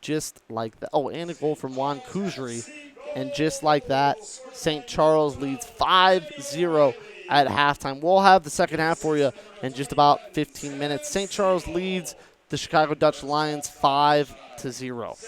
just like that, and a goal from Juan Kuzri. And just like that, St. Charles leads 5-0 at halftime. We'll have the second half for you in just about 15 minutes. St. Charles leads the Chicago Dutch Lions 5-0.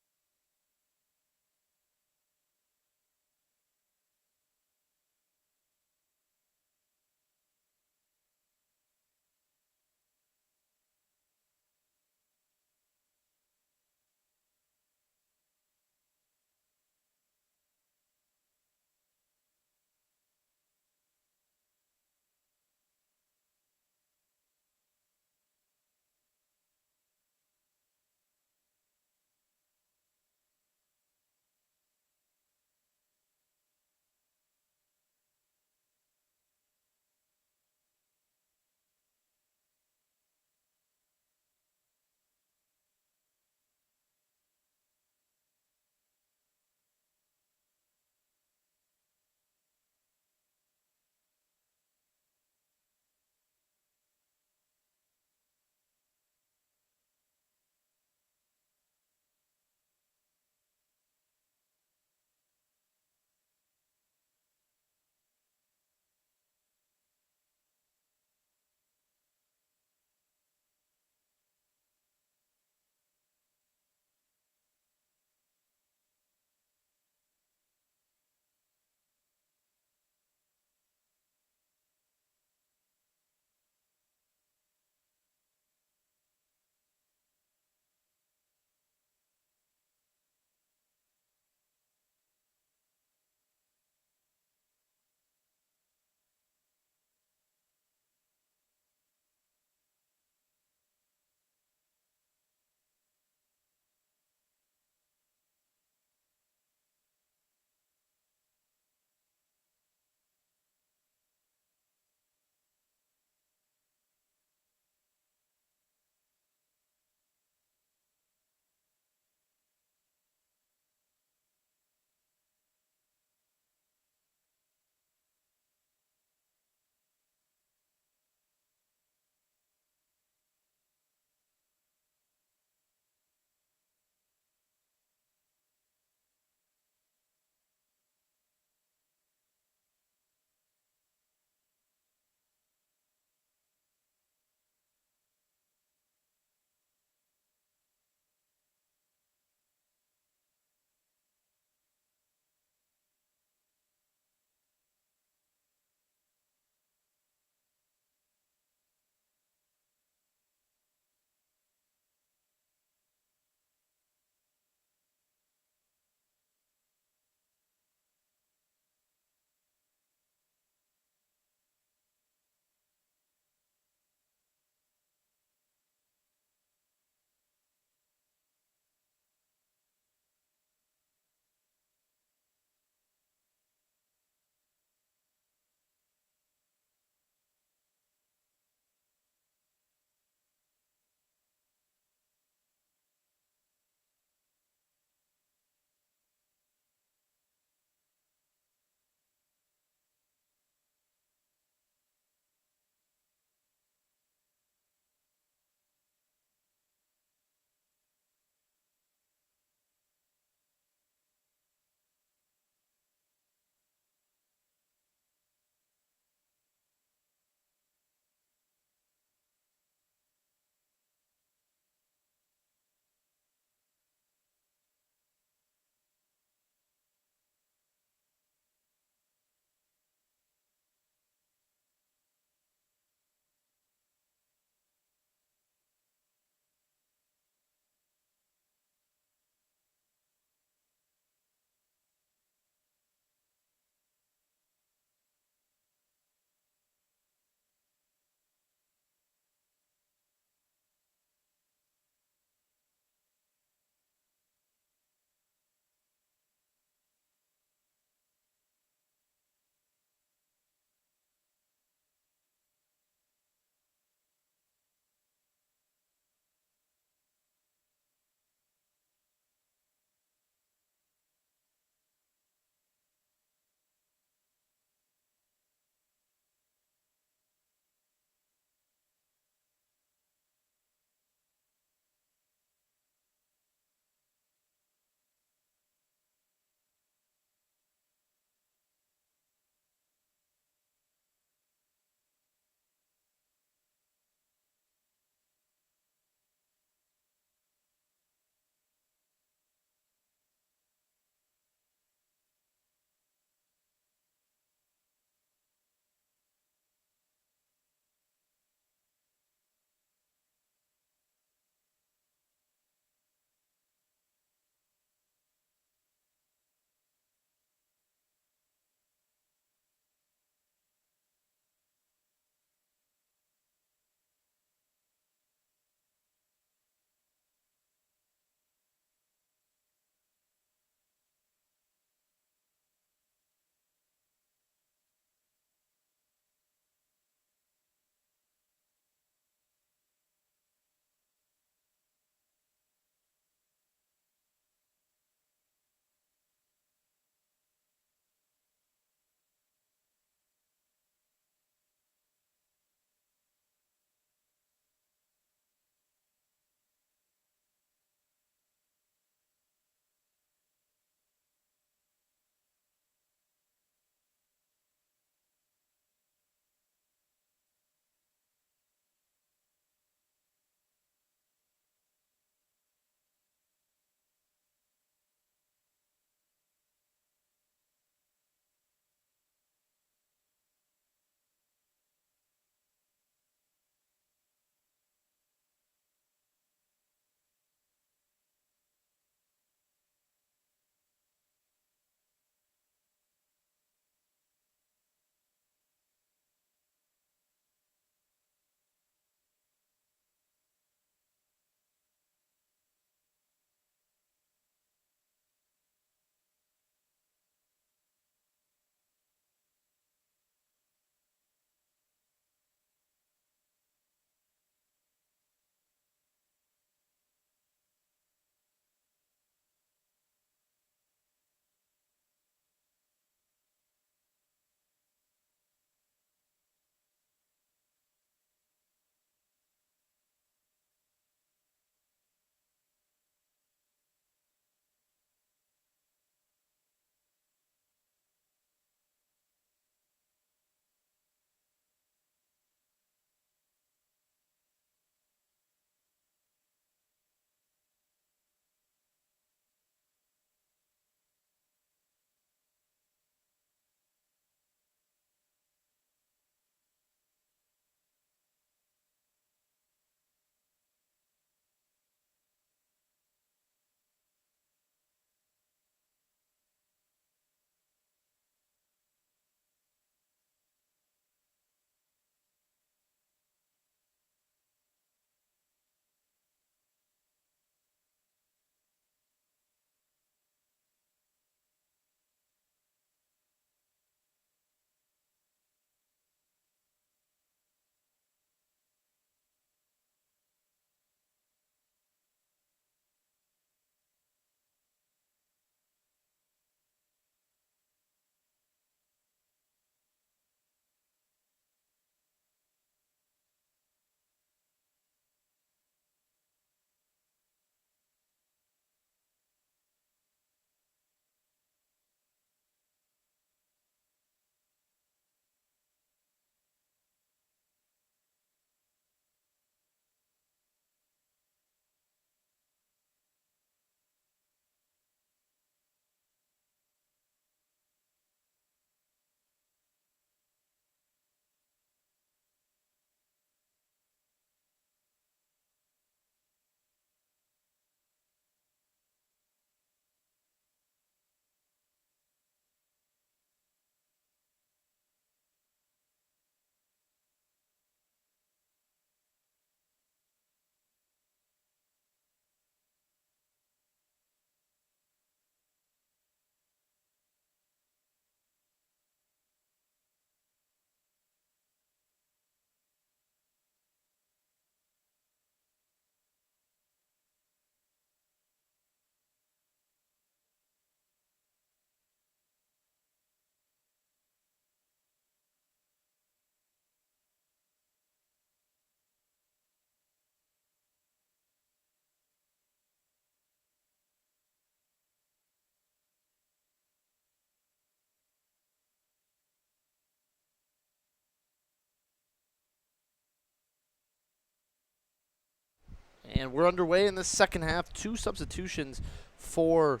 And we're underway in the second half. 2 substitutions for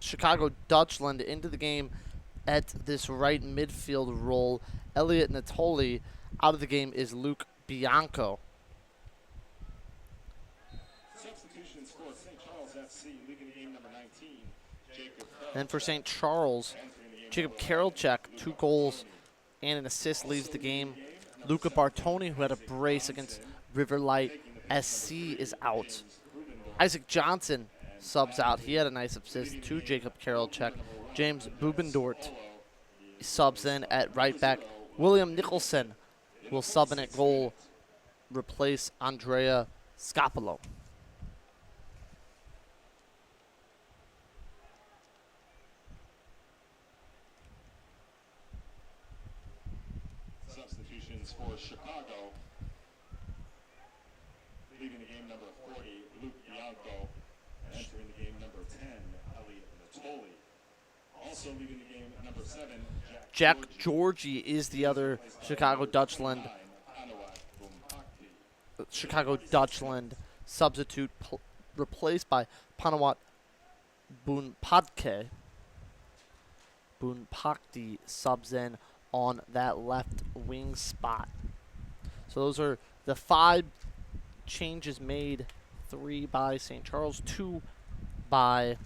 Chicago Dutchland into the game at this right midfield role. Elliot Natoli. Out of the game is Luke Bianco. Substitutions for St. Charles FC, leaving the game number 19, Jacob And for St. Charles, Jacob Karolchak, 2 goals and an assist, leaves the game. Luca Bartoni, who had a brace against River Light SC, is out. Isaac Johnson subs out. He had a nice assist to Jacob Karolchak. James Bubendort subs in at right back. William Nicholson will sub in at goal, replace Andrea Scapolo. Substitutions for Chicago, leaving the game number 40, Luke Bianco, entering the game number 10, Elliot Natoli. Also leaving the game number 7, Jack Georgie is the other Chicago Dutchland substitute, replaced by Panawat Bunpadke. Bunpakdi subs in on that left wing spot. So those are the 5 changes made. 3 by St. Charles, 2 by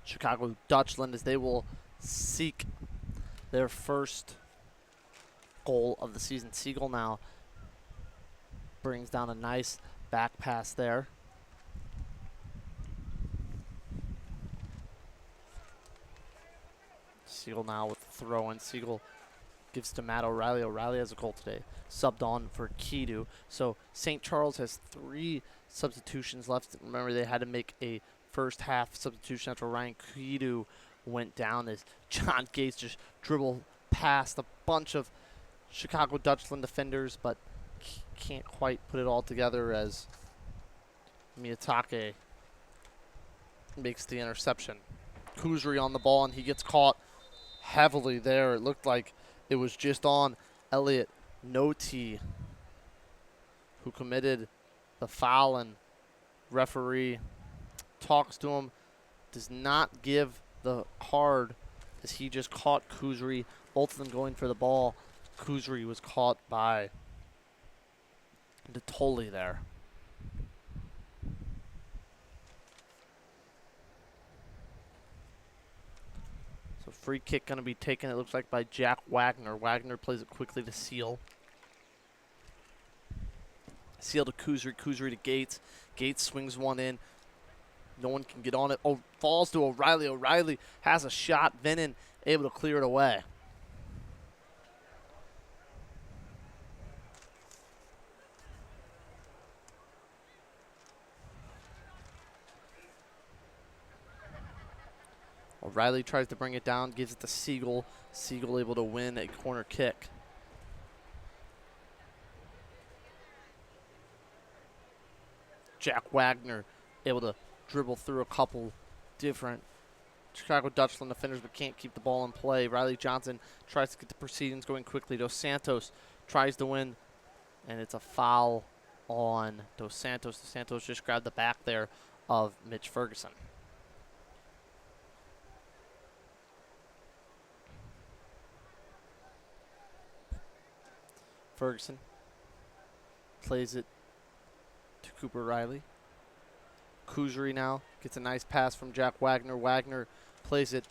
Chicago Dutchland, as they will seek their first goal of the season. Siegel now brings down a nice back pass there. Siegel now with the throw in. Siegel gives to Matt O'Reilly. O'Reilly has a goal today, subbed on for Kidu. So St. Charles has 3 substitutions left. Remember, they had to make a first half substitution after Ryan Kidu went down, as John Gates just dribbled past a bunch of Chicago Dutchland defenders, but can't quite put it all together as Miyatake makes the interception. Kuzri on the ball, and he gets caught heavily there. It looked like it was just on Elliot Noti, who committed the foul, and referee talks to him, does not give the card, as he just caught Kuzri. Both of them going for the ball. Kuzri was caught by Natoli there. So free kick going to be taken, it looks like, by Jack Wagner. Wagner plays it quickly to Seal. Seal to Kuzri, Kuzri to Gates. Gates swings one in. No one can get on it. Oh, falls to O'Reilly. O'Reilly has a shot. Venin able to clear it away. O'Reilly tries to bring it down, gives it to Siegel. Siegel able to win a corner kick. Jack Wagner able to dribble through a couple different Chicago Dutchland defenders, but can't keep the ball in play. Riley Johnson tries to get the proceedings going quickly. Dos Santos tries to win, and it's a foul on Dos Santos. Dos Santos just grabbed the back there of Mitch Ferguson. Ferguson plays it to Cooper Riley. Kuzri now gets a nice pass from Jack Wagner. Wagner plays it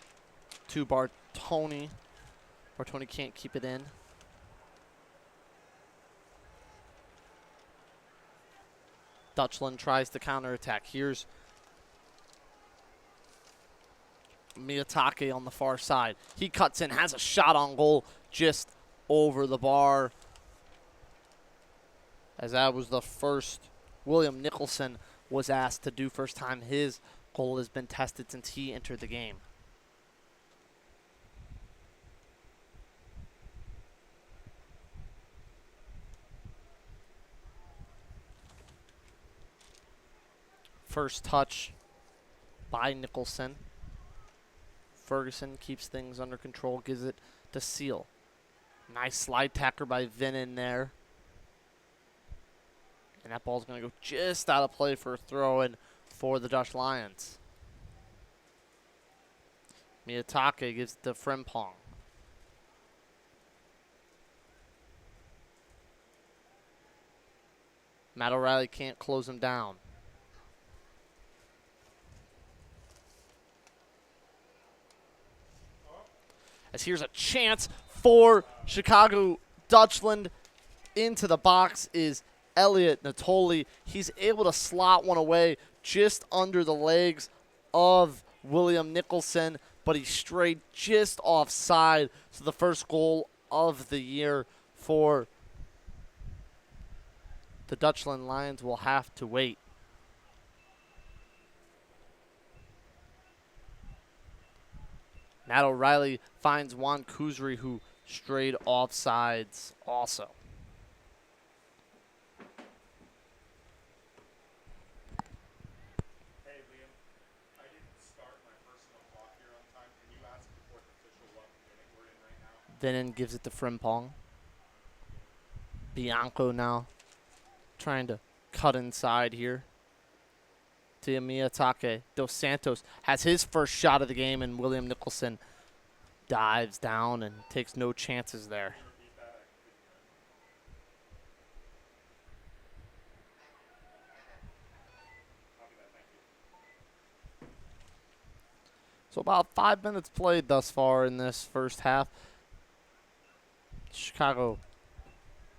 to Bartoni. Bartoni can't keep it in. Dutchland tries to counterattack. Here's Miyatake on the far side. He cuts in, has a shot on goal just over the bar, as that was the first William Nicholson was asked to do. First time his goal has been tested since he entered the game. First touch by Nicholson. Ferguson keeps things under control, gives it to Seal. Nice slide tacker by Vin in there. And that ball's going to go just out of play for a throw-in for the Dutch Lions. Miyatake gives it to Frimpong. Matt O'Reilly can't close him down. As here's a chance for Chicago Dutchland. Into the box is Elliot Natoli. He's able to slot one away just under the legs of William Nicholson, but he strayed just offside. So the first goal of the year for the Dutchland Lions will have to wait. Matt O'Reilly finds Juan Kuzri, who strayed offsides also. Hey Liam, I didn't start my personal clock here on time. Can you ask the fourth official what minute we're in right now? Vinin gives it to Frimpong. Bianco now trying to cut inside here. To Miyatake. Dos Santos has his first shot of the game, and William Nicholson dives down and takes no chances there. So about 5 minutes played thus far in this first half. Chicago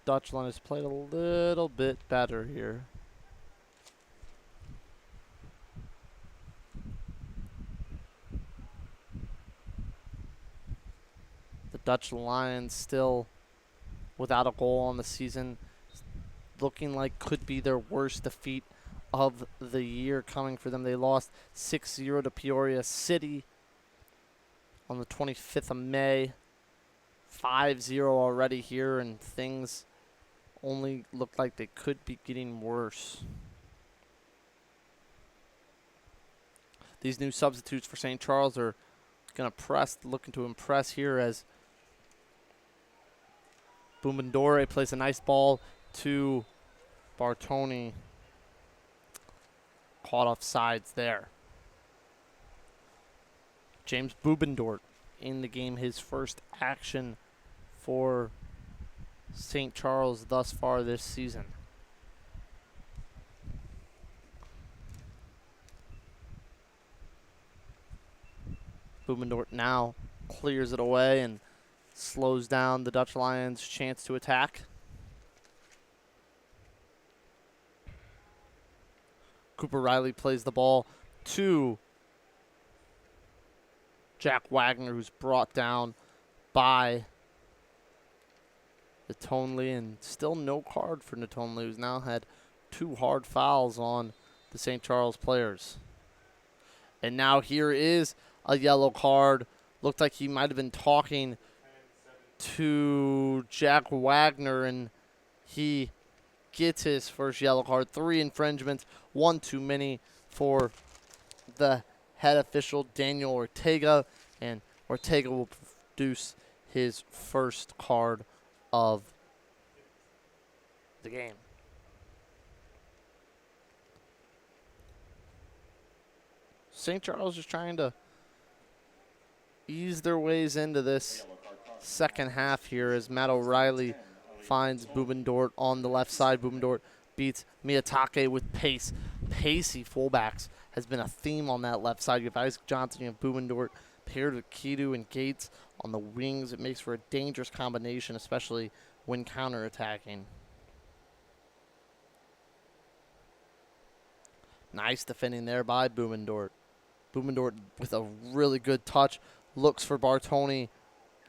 Dutchland has played a little bit better here. The Dutch Lions still without a goal on the season, looking like could be their worst defeat of the year coming for them. They lost 6-0 to Peoria City on the 25th of May. 5-0 already here, and things only look like they could be getting worse. These new substitutes for St. Charles are going to press, looking to impress here as Bumendore plays a nice ball to Bartoni. Caught off sides there. James Bubendort in the game, his first action for St. Charles thus far this season. Bubendort now clears it away and slows down the Dutch Lions' chance to attack. Cooper Riley plays the ball to Jack Wagner, who's brought down by Natonley, and still no card for Natonley, who's now had 2 hard fouls on the St. Charles players. And now here is a yellow card. Looked like he might have been talking to Jack Wagner, and he gets his first yellow card. 3 infringements, 1 too many for the head official, Daniel Ortega, and Ortega will produce his first card of the game. St. Charles is trying to ease their ways into this second half here as Matt O'Reilly finds Bubendort on the left side. Bubendort beats Miyatake with pace. Pacey fullbacks has been a theme on that left side. You have Isaac Johnson, you have Bubendort paired with Kidu and Gates on the wings. It makes for a dangerous combination, especially when counterattacking. Nice defending there by Bubendort. Bubendort with a really good touch. Looks for Bartoni.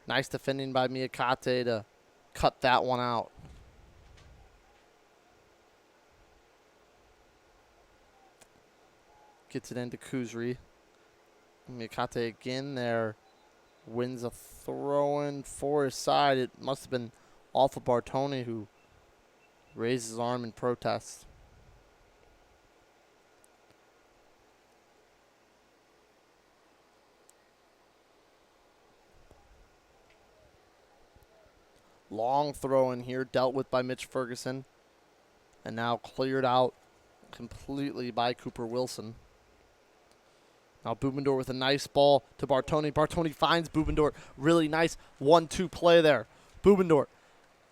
Nice defending by Miyakate to cut that one out. Gets it into Kuzri. Miyakate again there. Wins a throw-in for his side. It must have been off of Bartoni, who raised his arm in protest. Long throw in here, dealt with by Mitch Ferguson. And now cleared out completely by Cooper Wilson. Now Bubendorf with a nice ball to Bartoni. Bartoni finds Bubendorf. Really nice 1-2 play there. Bubendorf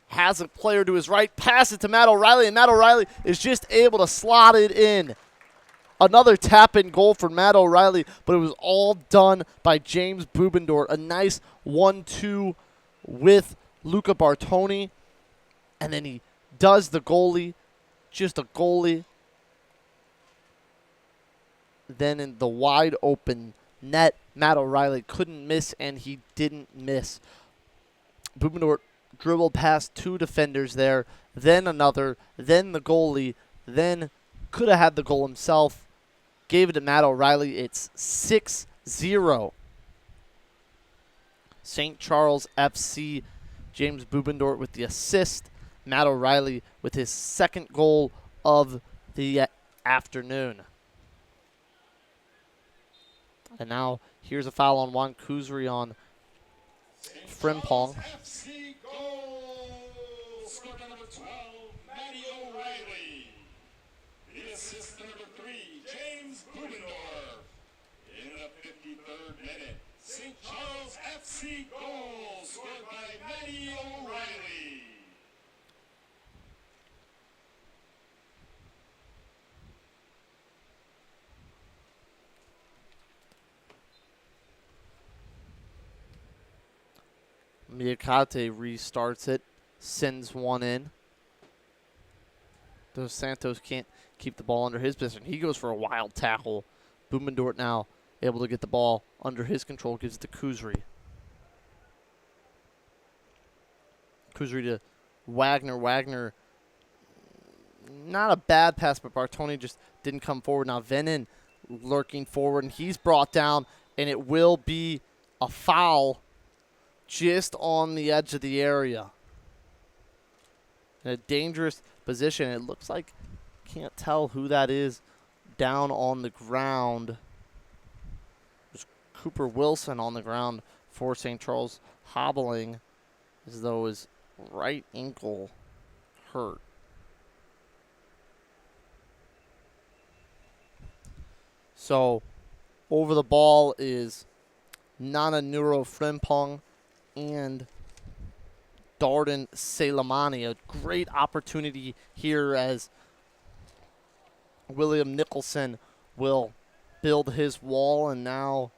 has a player to his right. Pass it to Matt O'Reilly, and Matt O'Reilly is just able to slot it in. Another tap-in goal for Matt O'Reilly, but it was all done by James Bubendorf. A nice 1-2 with Luca Bartoni. And then he does the goalie. Just a goalie. Then in the wide open net, Matt O'Reilly couldn't miss, and he didn't miss. Bubendorf dribbled past 2 defenders there, then another, then the goalie, then could have had the goal himself. Gave it to Matt O'Reilly. It's 6-0. St. Charles FC, James Bubendorf with the assist. Matt O'Reilly with his second goal of the afternoon. And now here's a foul on Juan Kuzri on Frimpong. FC goal. Scored by number 12, Matty O'Reilly. The assist number 3, James Bubendorf. In the 53rd minute, St. Charles FC goal. Scored by Matty O'Reilly. Miyakate restarts it, sends one in. Dos Santos can't keep the ball under his position. He goes for a wild tackle. Bubendorf now able to get the ball under his control, gives it to Kuzri. Kuzri to Wagner. Wagner, not a bad pass, but Bartoni just didn't come forward. Now Venin lurking forward, and he's brought down, and it will be a foul just on the edge of the area. In a dangerous position. It looks like, can't tell who that is down on the ground. There's Cooper Wilson on the ground for St. Charles, hobbling as though his right ankle hurt. So over the ball is Nana Nuro Frimpong and Darden Selamani. A great opportunity here as William Nicholson will build his wall, and now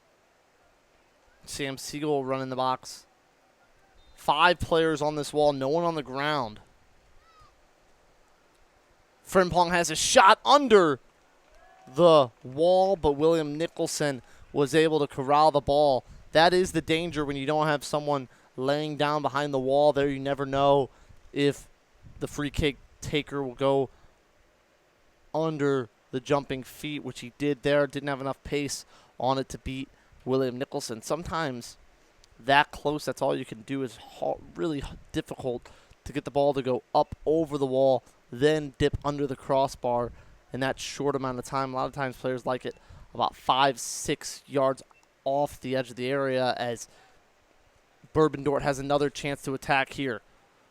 Sam Siegel will run in the box. 5 players on this wall, no one on the ground. Frimpong has a shot under the wall, but William Nicholson was able to corral the ball. That is the danger when you don't have someone laying down behind the wall there. You never know if the free kick taker will go under the jumping feet, which he did there. Didn't have enough pace on it to beat William Nicholson. Sometimes that close, that's all you can do. Is really difficult to get the ball to go up over the wall, then dip under the crossbar in that short amount of time. A lot of times players like it about 5-6 yards off the edge of the area, as Bubendorf has another chance to attack here.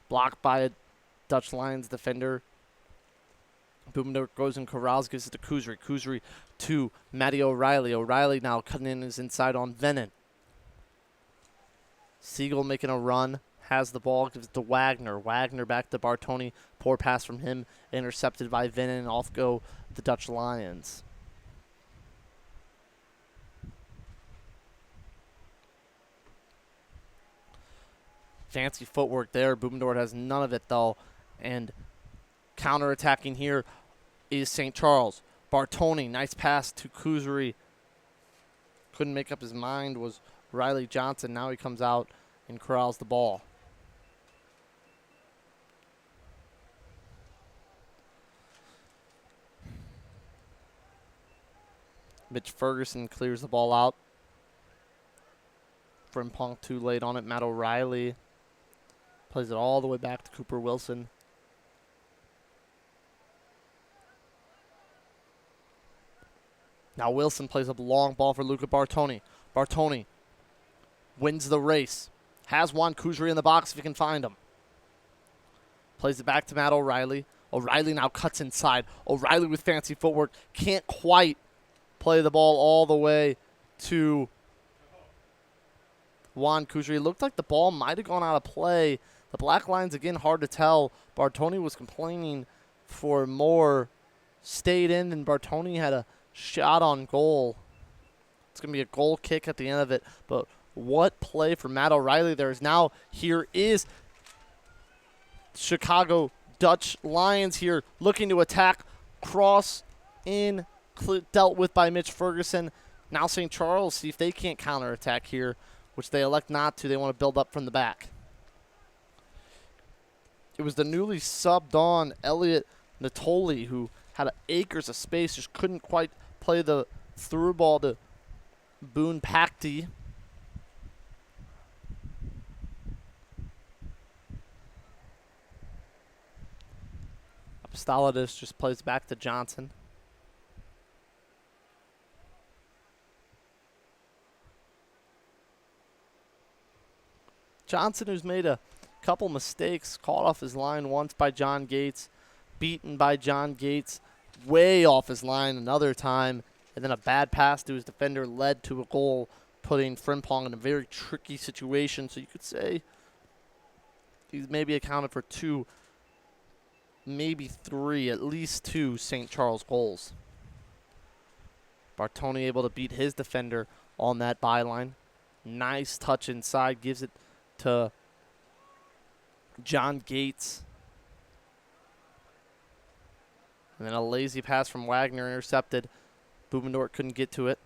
Blocked by a Dutch Lions defender. Bubendorf goes and corrals, gives it to Kuzri. Kuzri to Matty O'Reilly. O'Reilly now cutting in his inside on Venin. Siegel making a run, has the ball, gives it to Wagner. Wagner back to Bartoni. Poor pass from him, intercepted by Venin. Off go the Dutch Lions. Fancy footwork there. Bubendorf has none of it, though. And counterattacking here is St. Charles. Bartoni, nice pass to Kuzri. Couldn't make up his mind, was Riley Johnson. Now he comes out and corrals the ball. Mitch Ferguson clears the ball out. Frimpong too late on it. Matt O'Reilly plays it all the way back to Cooper Wilson. Now Wilson plays a long ball for Luca Bartoni. Bartoni wins the race. Has Juan Kuzri in the box if he can find him. Plays it back to Matt O'Reilly. O'Reilly now cuts inside. O'Reilly with fancy footwork. Can't quite play the ball all the way to Juan Kuzri. It looked like the ball might have gone out of play. The black line's, again, hard to tell. Bartoni was complaining for more. Stayed in, and Bartoni had a shot on goal. It's going to be a goal kick at the end of it. But what play for Matt O'Reilly there is now. Here is Chicago Dutch Lions here looking to attack. Cross in, dealt with by Mitch Ferguson. Now St. Charles see if they can't counterattack here, which they elect not to. They want to build up from the back. It was the newly subbed on Elliot Natoli who had acres of space, just couldn't quite play the through ball to Boone Pacty. Apostolidis just plays back to Johnson. Johnson, who's made a couple mistakes, caught off his line once by John Gates, beaten by John Gates, way off his line another time, and then a bad pass to his defender led to a goal, putting Frimpong in a very tricky situation. So you could say he's maybe accounted for 2, maybe 3, at least 2 St. Charles goals. Bartoni able to beat his defender on that byline. Nice touch inside, gives it to John Gates. And then a lazy pass from Wagner intercepted. Bubendorp couldn't get to it.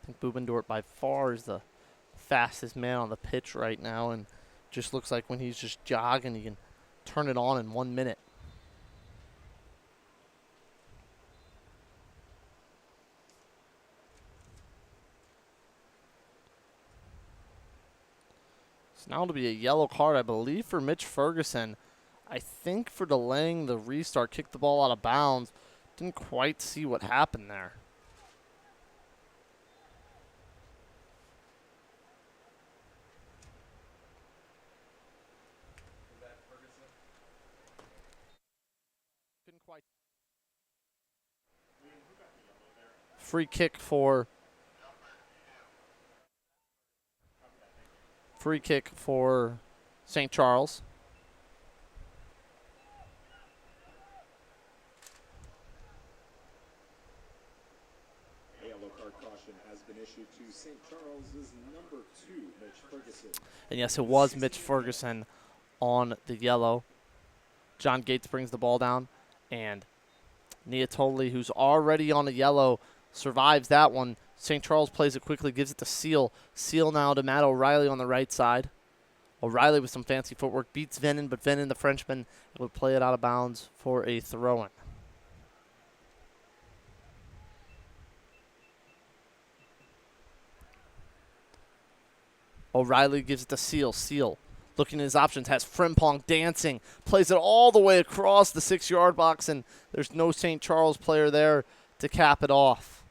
I think Bubendorp by far is the fastest man on the pitch right now, and just looks like when he's just jogging, he can turn it on in 1 minute. So now it'll be a yellow card, I believe, for Mitch Ferguson. I think for delaying the restart, kicked the ball out of bounds. Didn't quite see what happened there. Couldn't quite. Free kick for St. Charles. A yellow card caution has been issued to St. Charles' number 2, Mitch Ferguson. And yes, it was Mitch Ferguson on the yellow. John Gates brings the ball down, and Niatoli, who's already on the yellow, survives that one. St. Charles plays it quickly, gives it to Seal. Seal now to Matt O'Reilly on the right side. O'Reilly with some fancy footwork beats Venin, but Venin, the Frenchman, would play it out of bounds for a throw-in. O'Reilly gives it to Seal. Seal, looking at his options, has Frimpong dancing, plays it all the way across the 6-yard box, and there's no St. Charles player there to cap it off.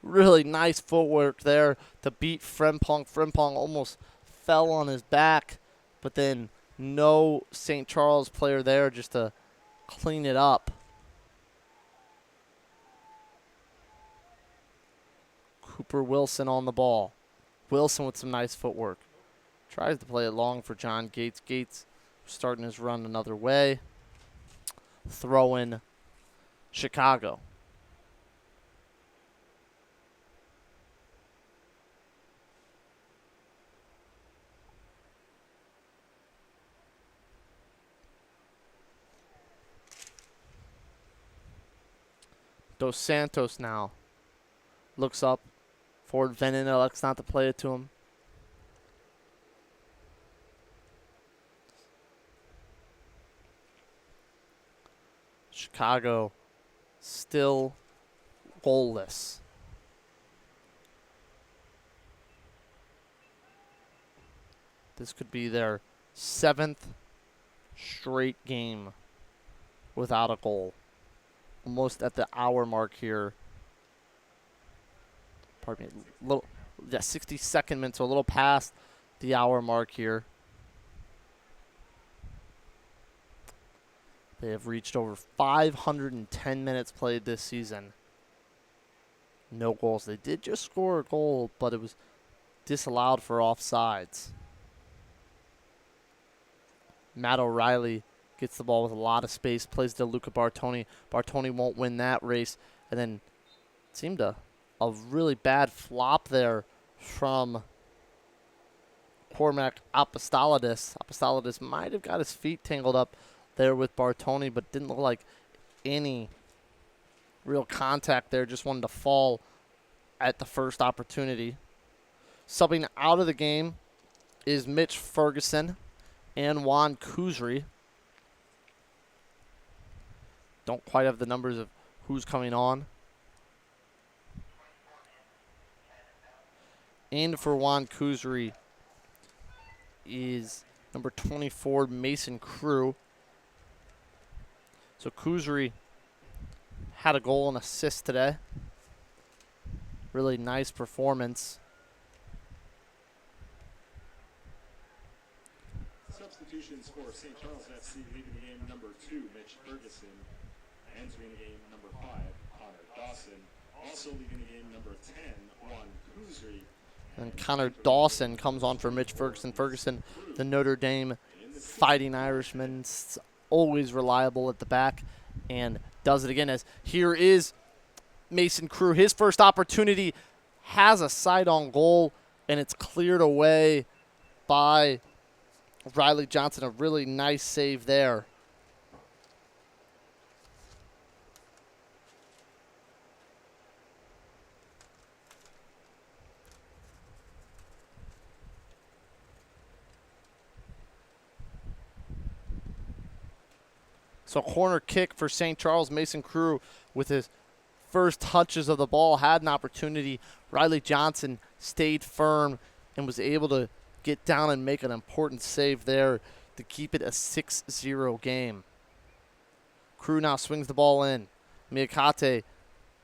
Really nice footwork there to beat Frimpong. Frimpong almost fell on his back, but then no St. Charles player there just to clean it up. Cooper Wilson on the ball. Wilson with some nice footwork. Tries to play it long for John Gates. Gates starting his run another way. Throw in Chicago. Dos Santos now looks up. Ford Venin elects not to play it to him. Chicago still goalless. This could be their 7th straight game without a goal. Almost at the hour mark here. Pardon me, 62nd minute, so a little past the hour mark here. They have reached over 510 minutes played this season. No goals. They did just score a goal, but it was disallowed for offsides. Matt O'Reilly gets the ball with a lot of space, plays to Luca Bartoni. Bartoni won't win that race, and then it seemed a really bad flop there from Cormac Apostolidis. Apostolidis might have got his feet tangled up there with Bartoni, but didn't look like any real contact there. Just wanted to fall at the first opportunity. Subbing out of the game is Mitch Ferguson and Juan Kuzri. Don't quite have the numbers of who's coming on. And for Juan Kuzri is number 24, Mason Crew. So Kuzri had a goal and assist today. Really nice performance. Substitutions for St. Charles FC leaving the game number 2, Mitch Ferguson. Entering the game number 5, Connor Dawson. Also leaving the game number 10, Juan Kuzri. And Connor Dawson comes on for Mitch Ferguson. Ferguson, the Notre Dame Fighting Irishman, always reliable at the back, and does it again. As here is Mason Crew. His first opportunity has a side-on goal, and it's cleared away by Riley Johnson. A really nice save there. So corner kick for St. Charles. Mason Crew with his first touches of the ball had an opportunity. Riley Johnson stayed firm and was able to get down and make an important save there to keep it a 6-0 game. Crew now swings the ball in. Miyakate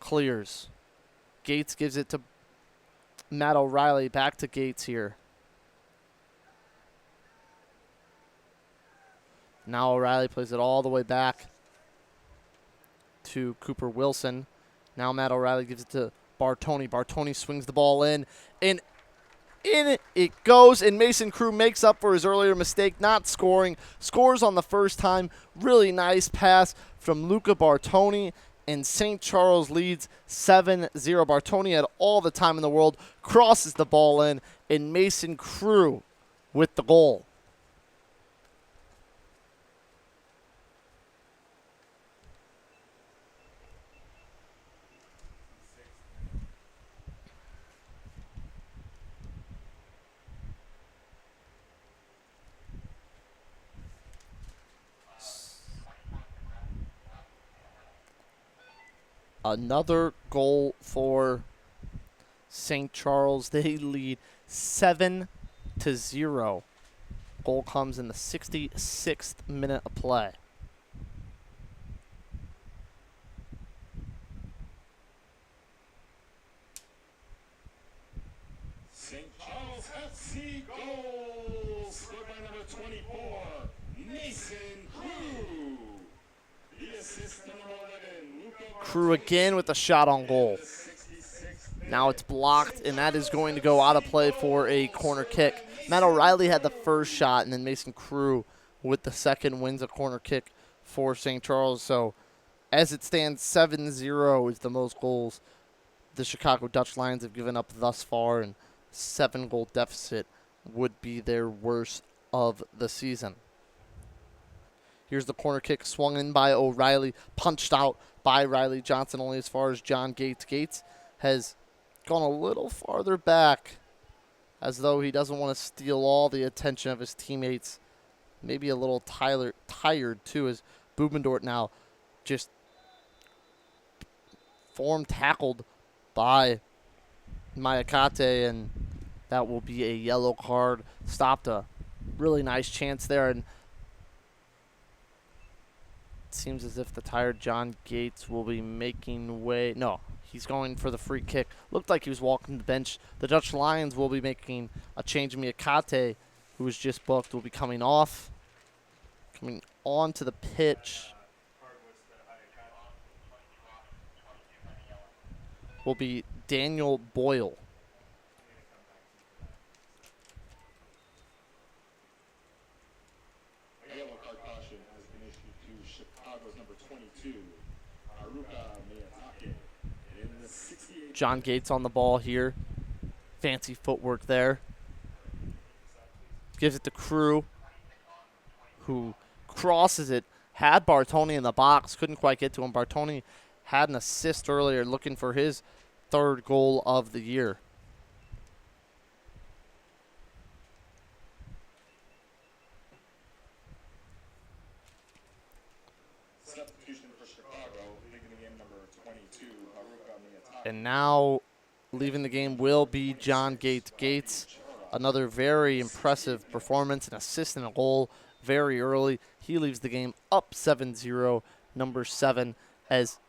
clears. Gates gives it to Matt O'Reilly. Back to Gates here. Now O'Reilly plays it all the way back to Cooper Wilson. Now Matt O'Reilly gives it to Bartoni. Bartoni swings the ball in, and in it goes, and Mason Crew makes up for his earlier mistake, not scoring. Scores on the first time. Really nice pass from Luca Bartoni, and St. Charles leads 7-0. Bartoni had all the time in the world, crosses the ball in, and Mason Crew with the goal. Another goal for St. Charles. They lead 7-0. Goal comes in the 66th minute of play. St. Charles FC goal scored by number 24, Mason Crew. The assist number 11, Luca Crew again with a shot on goal. Now it's blocked, and that is going to go out of play for a corner kick. Matt O'Reilly had the first shot, and then Mason Crew with the second wins a corner kick for St. Charles. So as it stands, 7-0 is the most goals the Chicago Dutch Lions have given up thus far, and 7-goal deficit would be their worst of the season. Here's the corner kick swung in by O'Reilly, punched out by Riley Johnson only as far as John Gates. Gates has gone a little farther back as though he doesn't want to steal all the attention of his teammates. Maybe a little tired too, as Bubendort now just form tackled by Mayakate, and that will be a yellow card. Stopped a really nice chance there, and it seems as if the tired John Gates will be making way. No, he's going for the free kick. Looked like he was walking the bench. The Dutch Lions will be making a change. Miyakate, who was just booked, will be coming off. Coming onto the pitch will be Daniel Boyle. A yellow card caution has been issued to Chicago's number 22, Haruka Miyazaki. In the 68th John Gates on the ball here. Fancy footwork there. Gives it to Crew, who crosses it. Had Bartoni in the box. Couldn't quite get to him. Bartoni had an assist earlier, looking for his third goal of the year. substitution for Chicago, leaving the game number 22, Haruka Miyazaki. And now leaving the game will be John Gates. Gates, another very impressive performance, an assist and a goal very early. He leaves the game up 7-0, number 7, as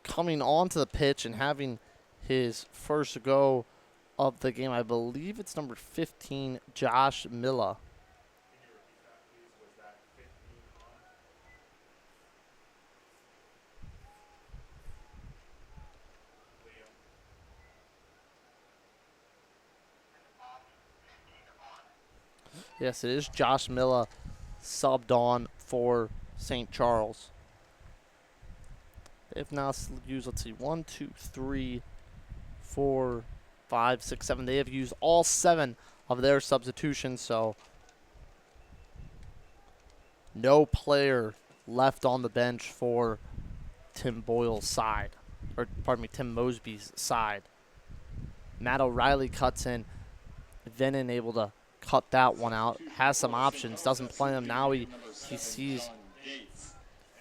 coming onto the pitch and having his first go of the game. I believe it's number 15, Josh Milla. Yes, it is Josh Milla subbed on for St. Charles. They've now used, let's see, 1, 2, 3, 4, 5, 6, 7. They have used all 7 of their substitutions, so no player left on the bench for Tim Boyle's side, or pardon me, Tim Mosby's side. Matt O'Reilly cuts in, Venin able to cut that one out, has some options, doesn't play him. Now he sees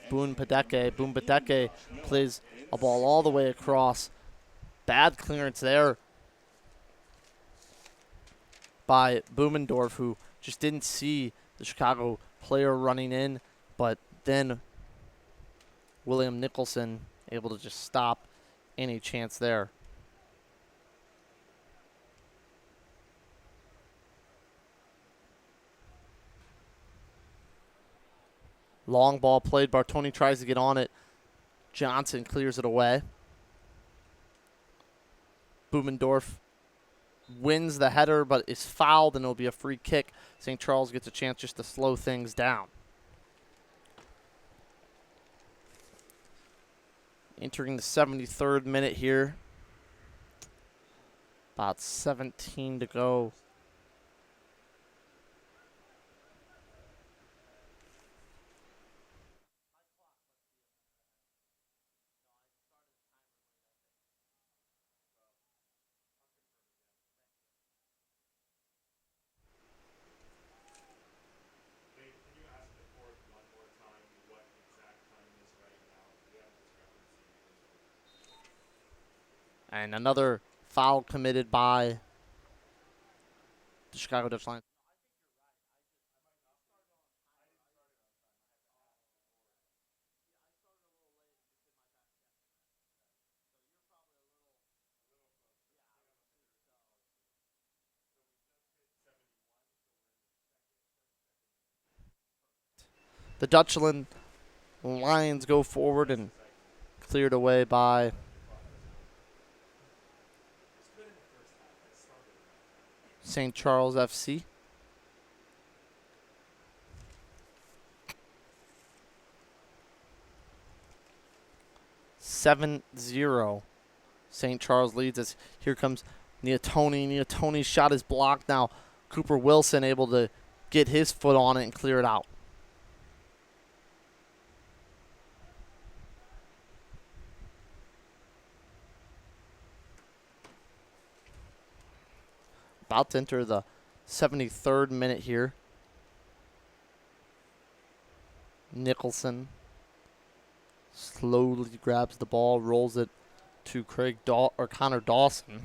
Boone Padeke. Boone Padeke plays a ball all the way across. Bad clearance there by Boomendorf, who just didn't see the Chicago player running in, but then William Nicholson able to just stop any chance there. Long ball played. Bartoni tries to get on it. Johnson clears it away. Boomendorf wins the header, but is fouled, and it'll be a free kick. St. Charles gets a chance just to slow things down. Entering the 73rd minute here. About 17 to go. And another foul committed by the Chicago Dutch Lions. The Dutchland Lions go forward and cleared away by St. Charles FC. Seven 0. St. Charles leads us. Here comes Niatoni. Niatoni's shot is blocked now. Cooper Wilson able to get his foot on it and clear it out. About to enter the 73rd minute here. Nicholson slowly grabs the ball, rolls it to Connor Dawson.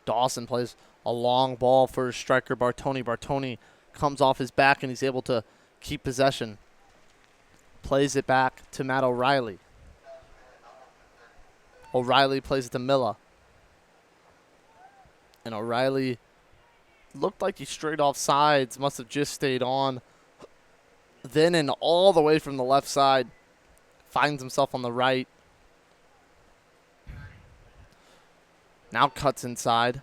Dawson plays a long ball for his striker Bartoni. Bartoni comes off his back and he's able to keep possession. Plays it back to Matt O'Reilly. O'Reilly plays it to Milla. And O'Reilly looked like he strayed off sides, must have just stayed on. Then and all the way from the left side, finds himself on the right. Now cuts inside.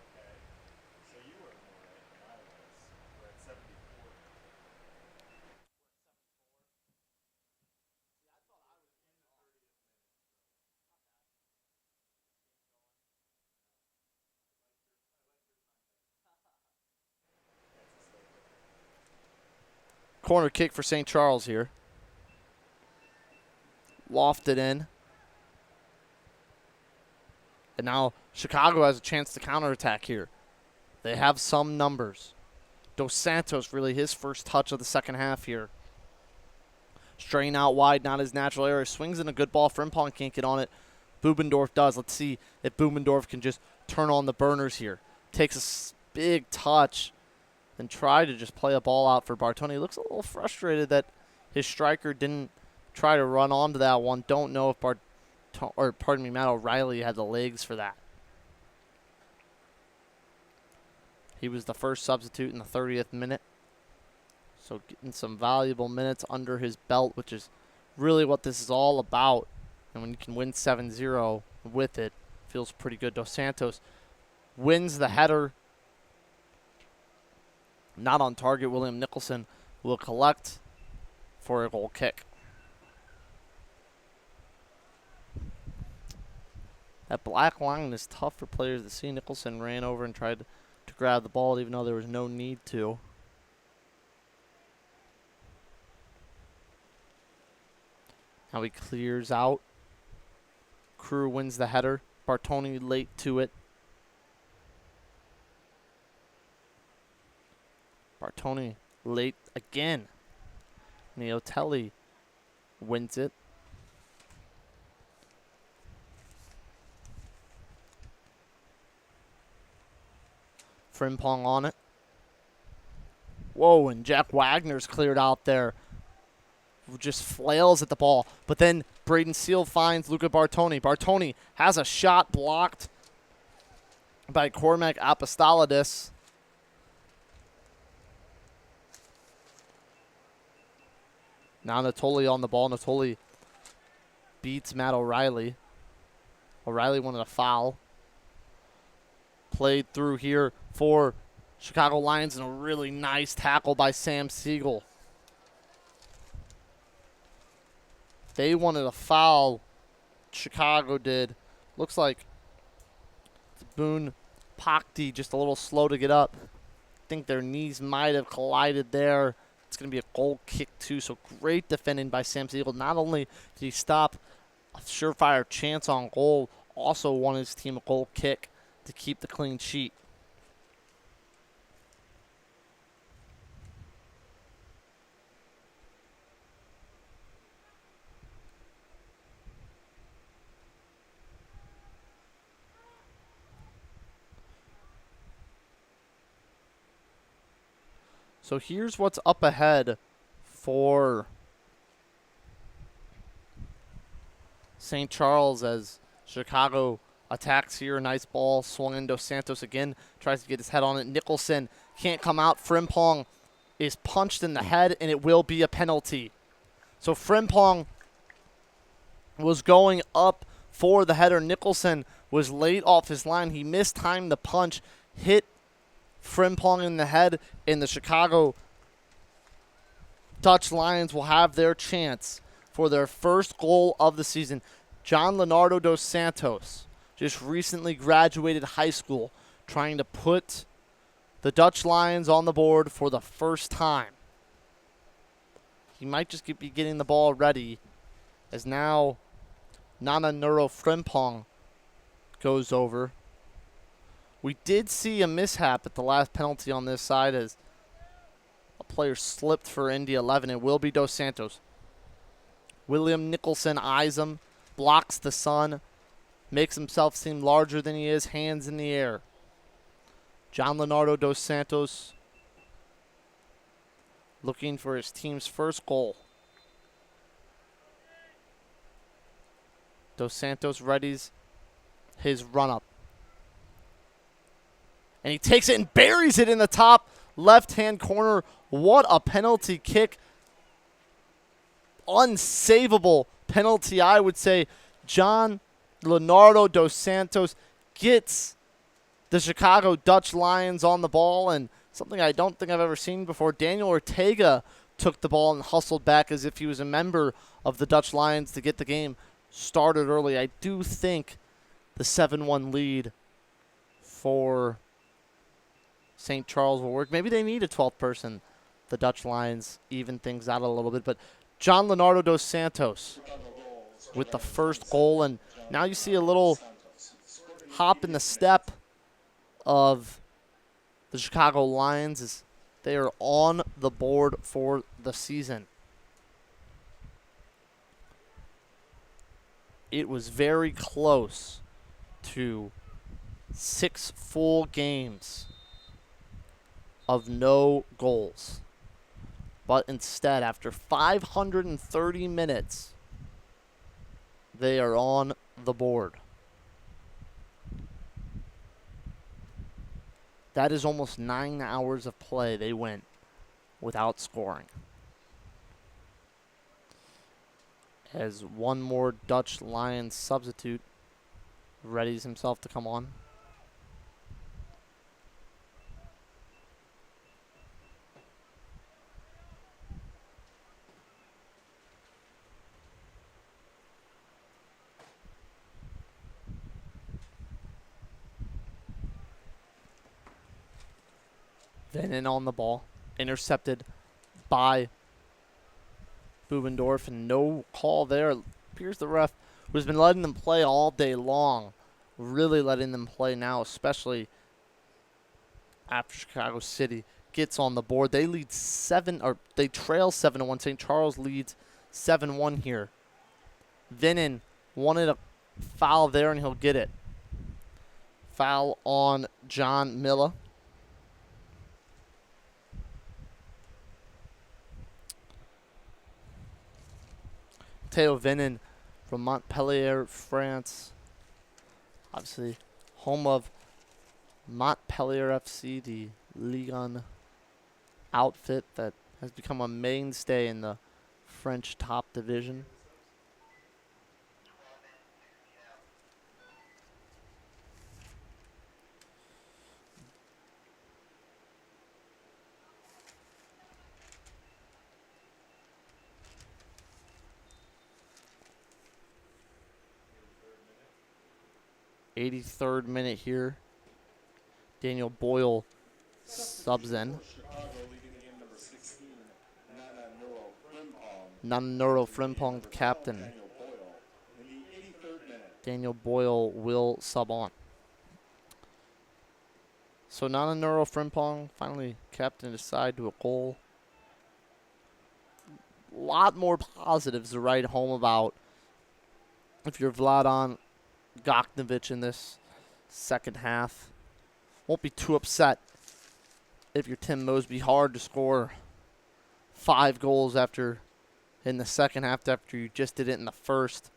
Corner kick for St. Charles here. Lofted in. And now Chicago has a chance to counterattack here. They have some numbers. Dos Santos, really his first touch of the second half here. Straying out wide, not his natural area. Swings in a good ball. Frimpong can't get on it. Bubendorf does. Let's see if Bubendorf can just turn on the burners here. Takes a big touch and try to just play a ball out for Bartoni. He looks a little frustrated that his striker didn't try to run onto that one. Don't know if Matt O'Reilly had the legs for that. He was the first substitute in the 30th minute. So getting some valuable minutes under his belt, which is really what this is all about. And when you can win 7-0 with it, feels pretty good. Dos Santos wins the header. Not on target. William Nicholson will collect for a goal kick. That black line is tough for players to see. Nicholson ran over and tried to grab the ball even though there was no need to. Now he clears out. Crew wins the header. Bartoni late to it. Bartoni late again. Neotelli wins it. Frimpong on it. Whoa, and Jack Wagner's cleared out there. Just flails at the ball. But then Braden Seal finds Luca Bartoni. Bartoni has a shot blocked by Cormac Apostolidis. Now Natoli on the ball. Natoli beats Matt O'Reilly. O'Reilly wanted a foul. Played through here for Chicago Lions and a really nice tackle by Sam Siegel. They wanted a foul. Chicago did. Looks like Boone Pakti just a little slow to get up. I think their knees might have collided there. It's going to be a goal kick too. So great defending by Sam Siegel. Not only did he stop a surefire chance on goal, also won his team a goal kick to keep the clean sheet. So here's what's up ahead for St. Charles as Chicago attacks here. Nice ball swung in. Dos Santos again tries to get his head on it. Nicholson can't come out. Frimpong is punched in the head, and it will be a penalty. So Frimpong was going up for the header. Nicholson was late off his line. He mistimed the punch, hit Frimpong in the head, and the Chicago Dutch Lions will have their chance for their first goal of the season. John Leonardo Dos Santos just recently graduated high school, trying to put the Dutch Lions on the board for the first time. He might just be getting the ball ready as now Nana Nuro Frimpong goes over. We did see a mishap at the last penalty on this side as a player slipped for Indy 11. It will be Dos Santos. William Nicholson eyes him, blocks the sun, makes himself seem larger than he is, hands in the air. John Leonardo Dos Santos looking for his team's first goal. Dos Santos readies his run-up. And he takes it and buries it in the top left-hand corner. What a penalty kick. Unsavable penalty, I would say. John Leonardo Dos Santos gets the Chicago Dutch Lions on the ball, and something I don't think I've ever seen before. Daniel Ortega took the ball and hustled back as if he was a member of the Dutch Lions to get the game started early. I do think the 7-1 lead for St. Charles will work. Maybe they need a 12th person. The Dutch Lions even things out a little bit. But John Leonardo dos Santos with the first goal, and now you see a little hop in the step of the Chicago Lions as they are on the board for the season. It was very close to 6 full games of no goals. But instead, after 530 minutes, they are on the board. That is almost 9 hours of play they went without scoring. As one more Dutch Lions substitute readies himself to come on. Then in on the ball, intercepted by Bubendorf, and no call there. Appears the ref, who's been letting them play all day long, really letting them play now, especially after Chicago City gets on the board. They lead they trail 7-1. St. Charles leads 7-1 here. Vinen wanted a foul there, and he'll get it. Foul on John Milla. Theo Vinen from Montpellier, France. Obviously, home of Montpellier FC, the Ligue 1 outfit that has become a mainstay in the French top division. '83rd minute here. Daniel Boyle subs in. Nanuro Frimpong, the captain. Daniel Boyle will sub on. So Nanuro Frimpong finally captained his side to a goal. A lot more positives to write home about if you're Vladan Goknovic in this second half. Won't be too upset if you're Tim Mosby. Hard to score 5 goals in the second half after you just did it in the first.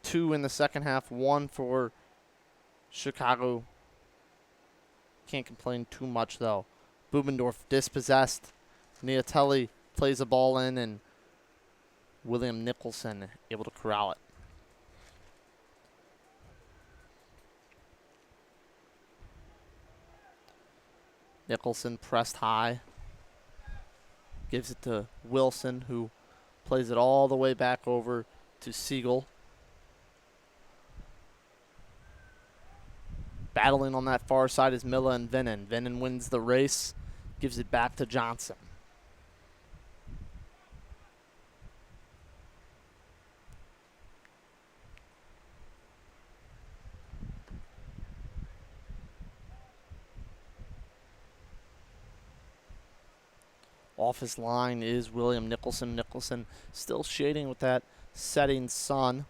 2 in the second half, 1 for Chicago. Can't complain too much though. Bubendorf dispossessed. Niatelli plays a ball in, and William Nicholson able to corral it. Nicholson pressed high. Gives it to Wilson, who plays it all the way back over to Siegel. Battling on that far side is Milla and Vinen. Vinen wins the race, gives it back to Johnson. Off his line is William Nicholson. Nicholson still shading with that setting sun.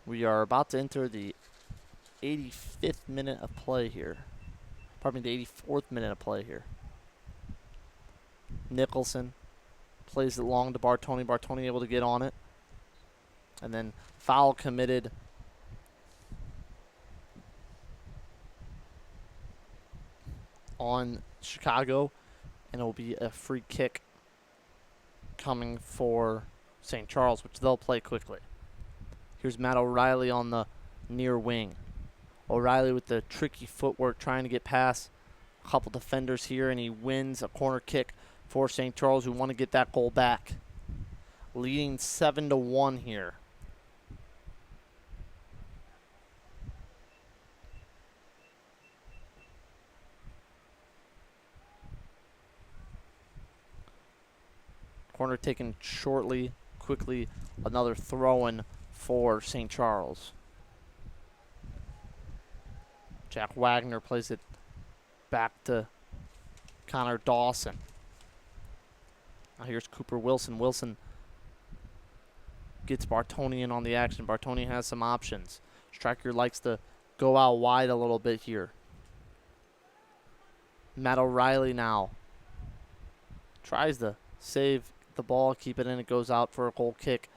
We are about to enter the 85th minute of play here. Pardon me, the 84th minute of play here. Nicholson plays it long to Bartoni. Bartoni able to get on it. And then foul committed on Chicago. And it will be a free kick coming for St. Charles, which they'll play quickly. Here's Matt O'Reilly on the near wing. O'Reilly with the tricky footwork trying to get past a couple defenders here, and he wins a corner kick for St. Charles, who want to get that goal back. Leading 7-1 here. Corner taken shortly, quickly, another throw-in for St. Charles. Jack Wagner plays it back to Connor Dawson. Now here's Cooper Wilson. Wilson gets Bartoni in on the action. Bartoni has some options. Striker likes to go out wide a little bit here. Matt O'Reilly now tries to save the ball, keep it in. It goes out for a goal kick.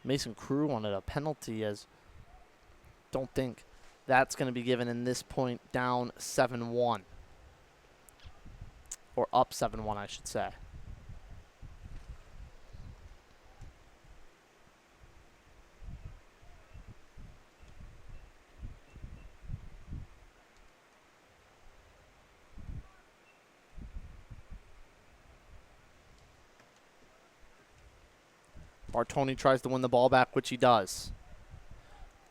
Mason Crew wanted a penalty, as don't think that's going to be given in this point, down 7-1. Or up 7-1, I should say. Bartoni tries to win the ball back, which he does.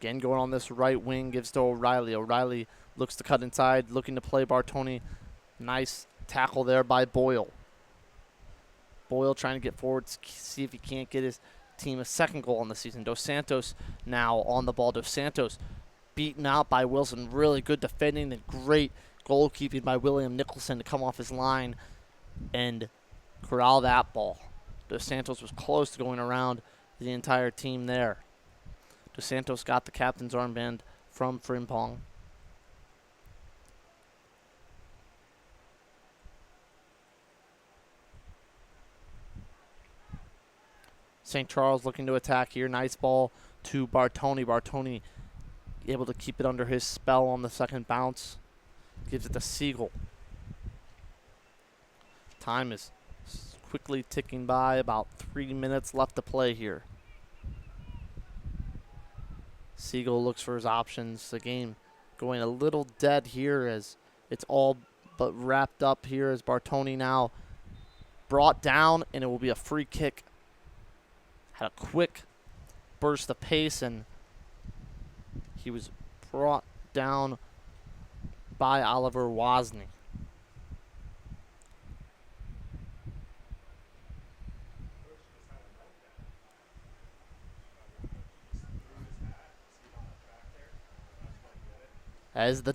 Again, going on this right wing, gives to O'Reilly. O'Reilly looks to cut inside, looking to play Bartoni. Nice tackle there by Boyle. Boyle trying to get forward, see if he can't get his team a second goal in the season. Dos Santos now on the ball. Dos Santos beaten out by Wilson. Really good defending and great goalkeeping by William Nicholson to come off his line and corral that ball. Dos Santos was close to going around the entire team there. Dos Santos got the captain's armband from Frimpong. St. Charles looking to attack here. Nice ball to Bartoni. Bartoni able to keep it under his spell on the second bounce. Gives it to Siegel. Time is quickly ticking by. About 3 minutes left to play here. Siegel looks for his options. The game going a little dead here as it's all but wrapped up here, as Bartoni now brought down, and it will be a free kick. Had a quick burst of pace, and he was brought down by Oliver Wozni. As the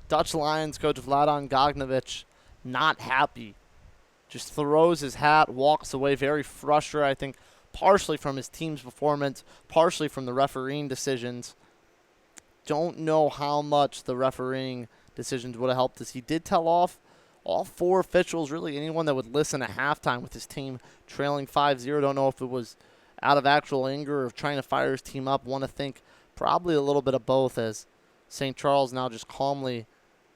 Dutch Lions coach Vladan Gognovic not happy. Just throws his hat, walks away very frustrated, I think, partially from his team's performance, partially from the refereeing decisions. Don't know how much the refereeing decisions would have helped us. He did tell off all four officials, really anyone that would listen at halftime with his team trailing 5-0. Don't know if it was out of actual anger or trying to fire his team up. Want to think probably a little bit of both, as St. Charles now just calmly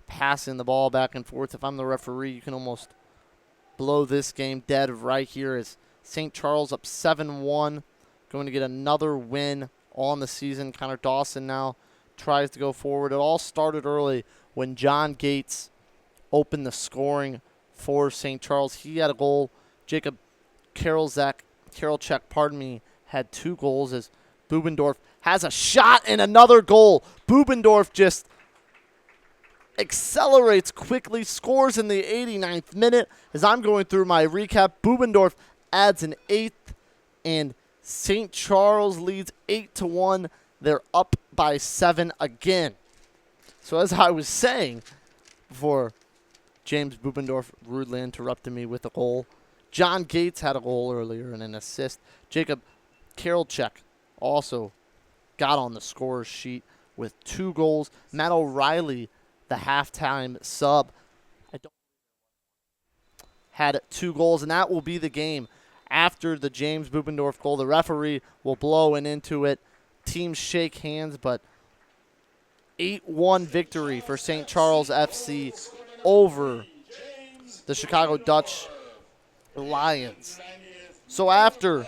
passing the ball back and forth. If I'm the referee, you can almost blow this game dead right here, as St. Charles up 7-1, going to get another win on the season. Connor Dawson now tries to go forward. It all started early when John Gates opened the scoring for St. Charles. He had a goal. Jacob Karolchek, had 2 goals, as Bubendorf has a shot and another goal. Bubendorf just accelerates quickly, scores in the 89th minute. As I'm going through my recap, Bubendorf adds an 8th, and St. Charles leads 8-1. They're up by 7 again. So as I was saying before James Bubendorf rudely interrupted me with a goal, John Gates had a goal earlier and an assist. Jacob Karolchek also got on the scorer's sheet with 2 goals. Matt O'Reilly, the halftime sub, had 2 goals, and that will be the game. After the James Bubendorf goal, the referee will blow an into it. Teams shake hands, but 8-1 victory for St. Charles FC over the Chicago Dutch Lions. So after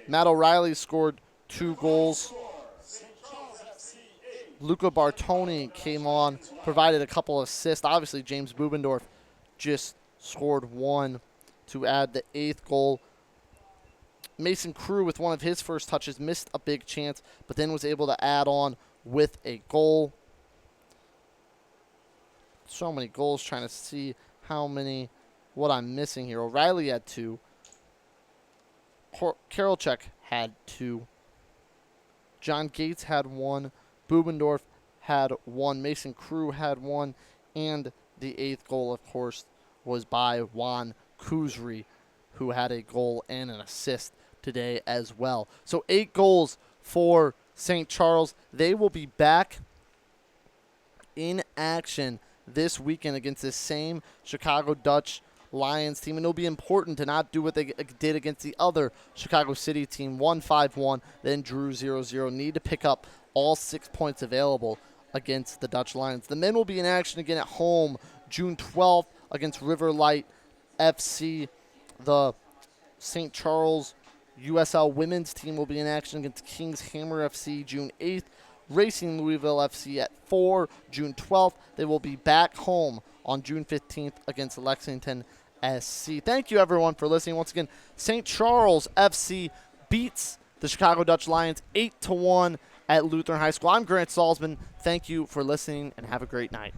Matt O'Reilly scored 2 goals, Luca Bartoni came on, provided a couple of assists. Obviously, James Bubendorf just scored one to add the 8th goal. Mason Crew, with one of his first touches, missed a big chance, but then was able to add on with a goal. So many goals, trying to see what I'm missing here. O'Reilly had 2. Karolchek had 2. John Gates had 1. Bubendorf had 1. Mason Crew had 1. And the 8th goal, of course, was by Juan Kuzri, who had a goal and an assist today as well. So 8 goals for St. Charles. They will be back in action this weekend against this same Chicago Dutch Lions team, and it'll be important to not do what they did against the other Chicago City team, won 5-1, then drew 0-0. Need to pick up all 6 points available against the Dutch Lions. The men will be in action again at home June 12th against River Light FC. The St. Charles USL women's team will be in action against Kings Hammer FC June 8th. Racing Louisville FC at 4 June 12th. They will be back home on June 15th against Lexington SC. Thank you, everyone, for listening. Once again, St. Charles FC beats the Chicago Dutch Lions 8-1 at Lutheran High School. I'm Grant Salzman. Thank you for listening, and have a great night.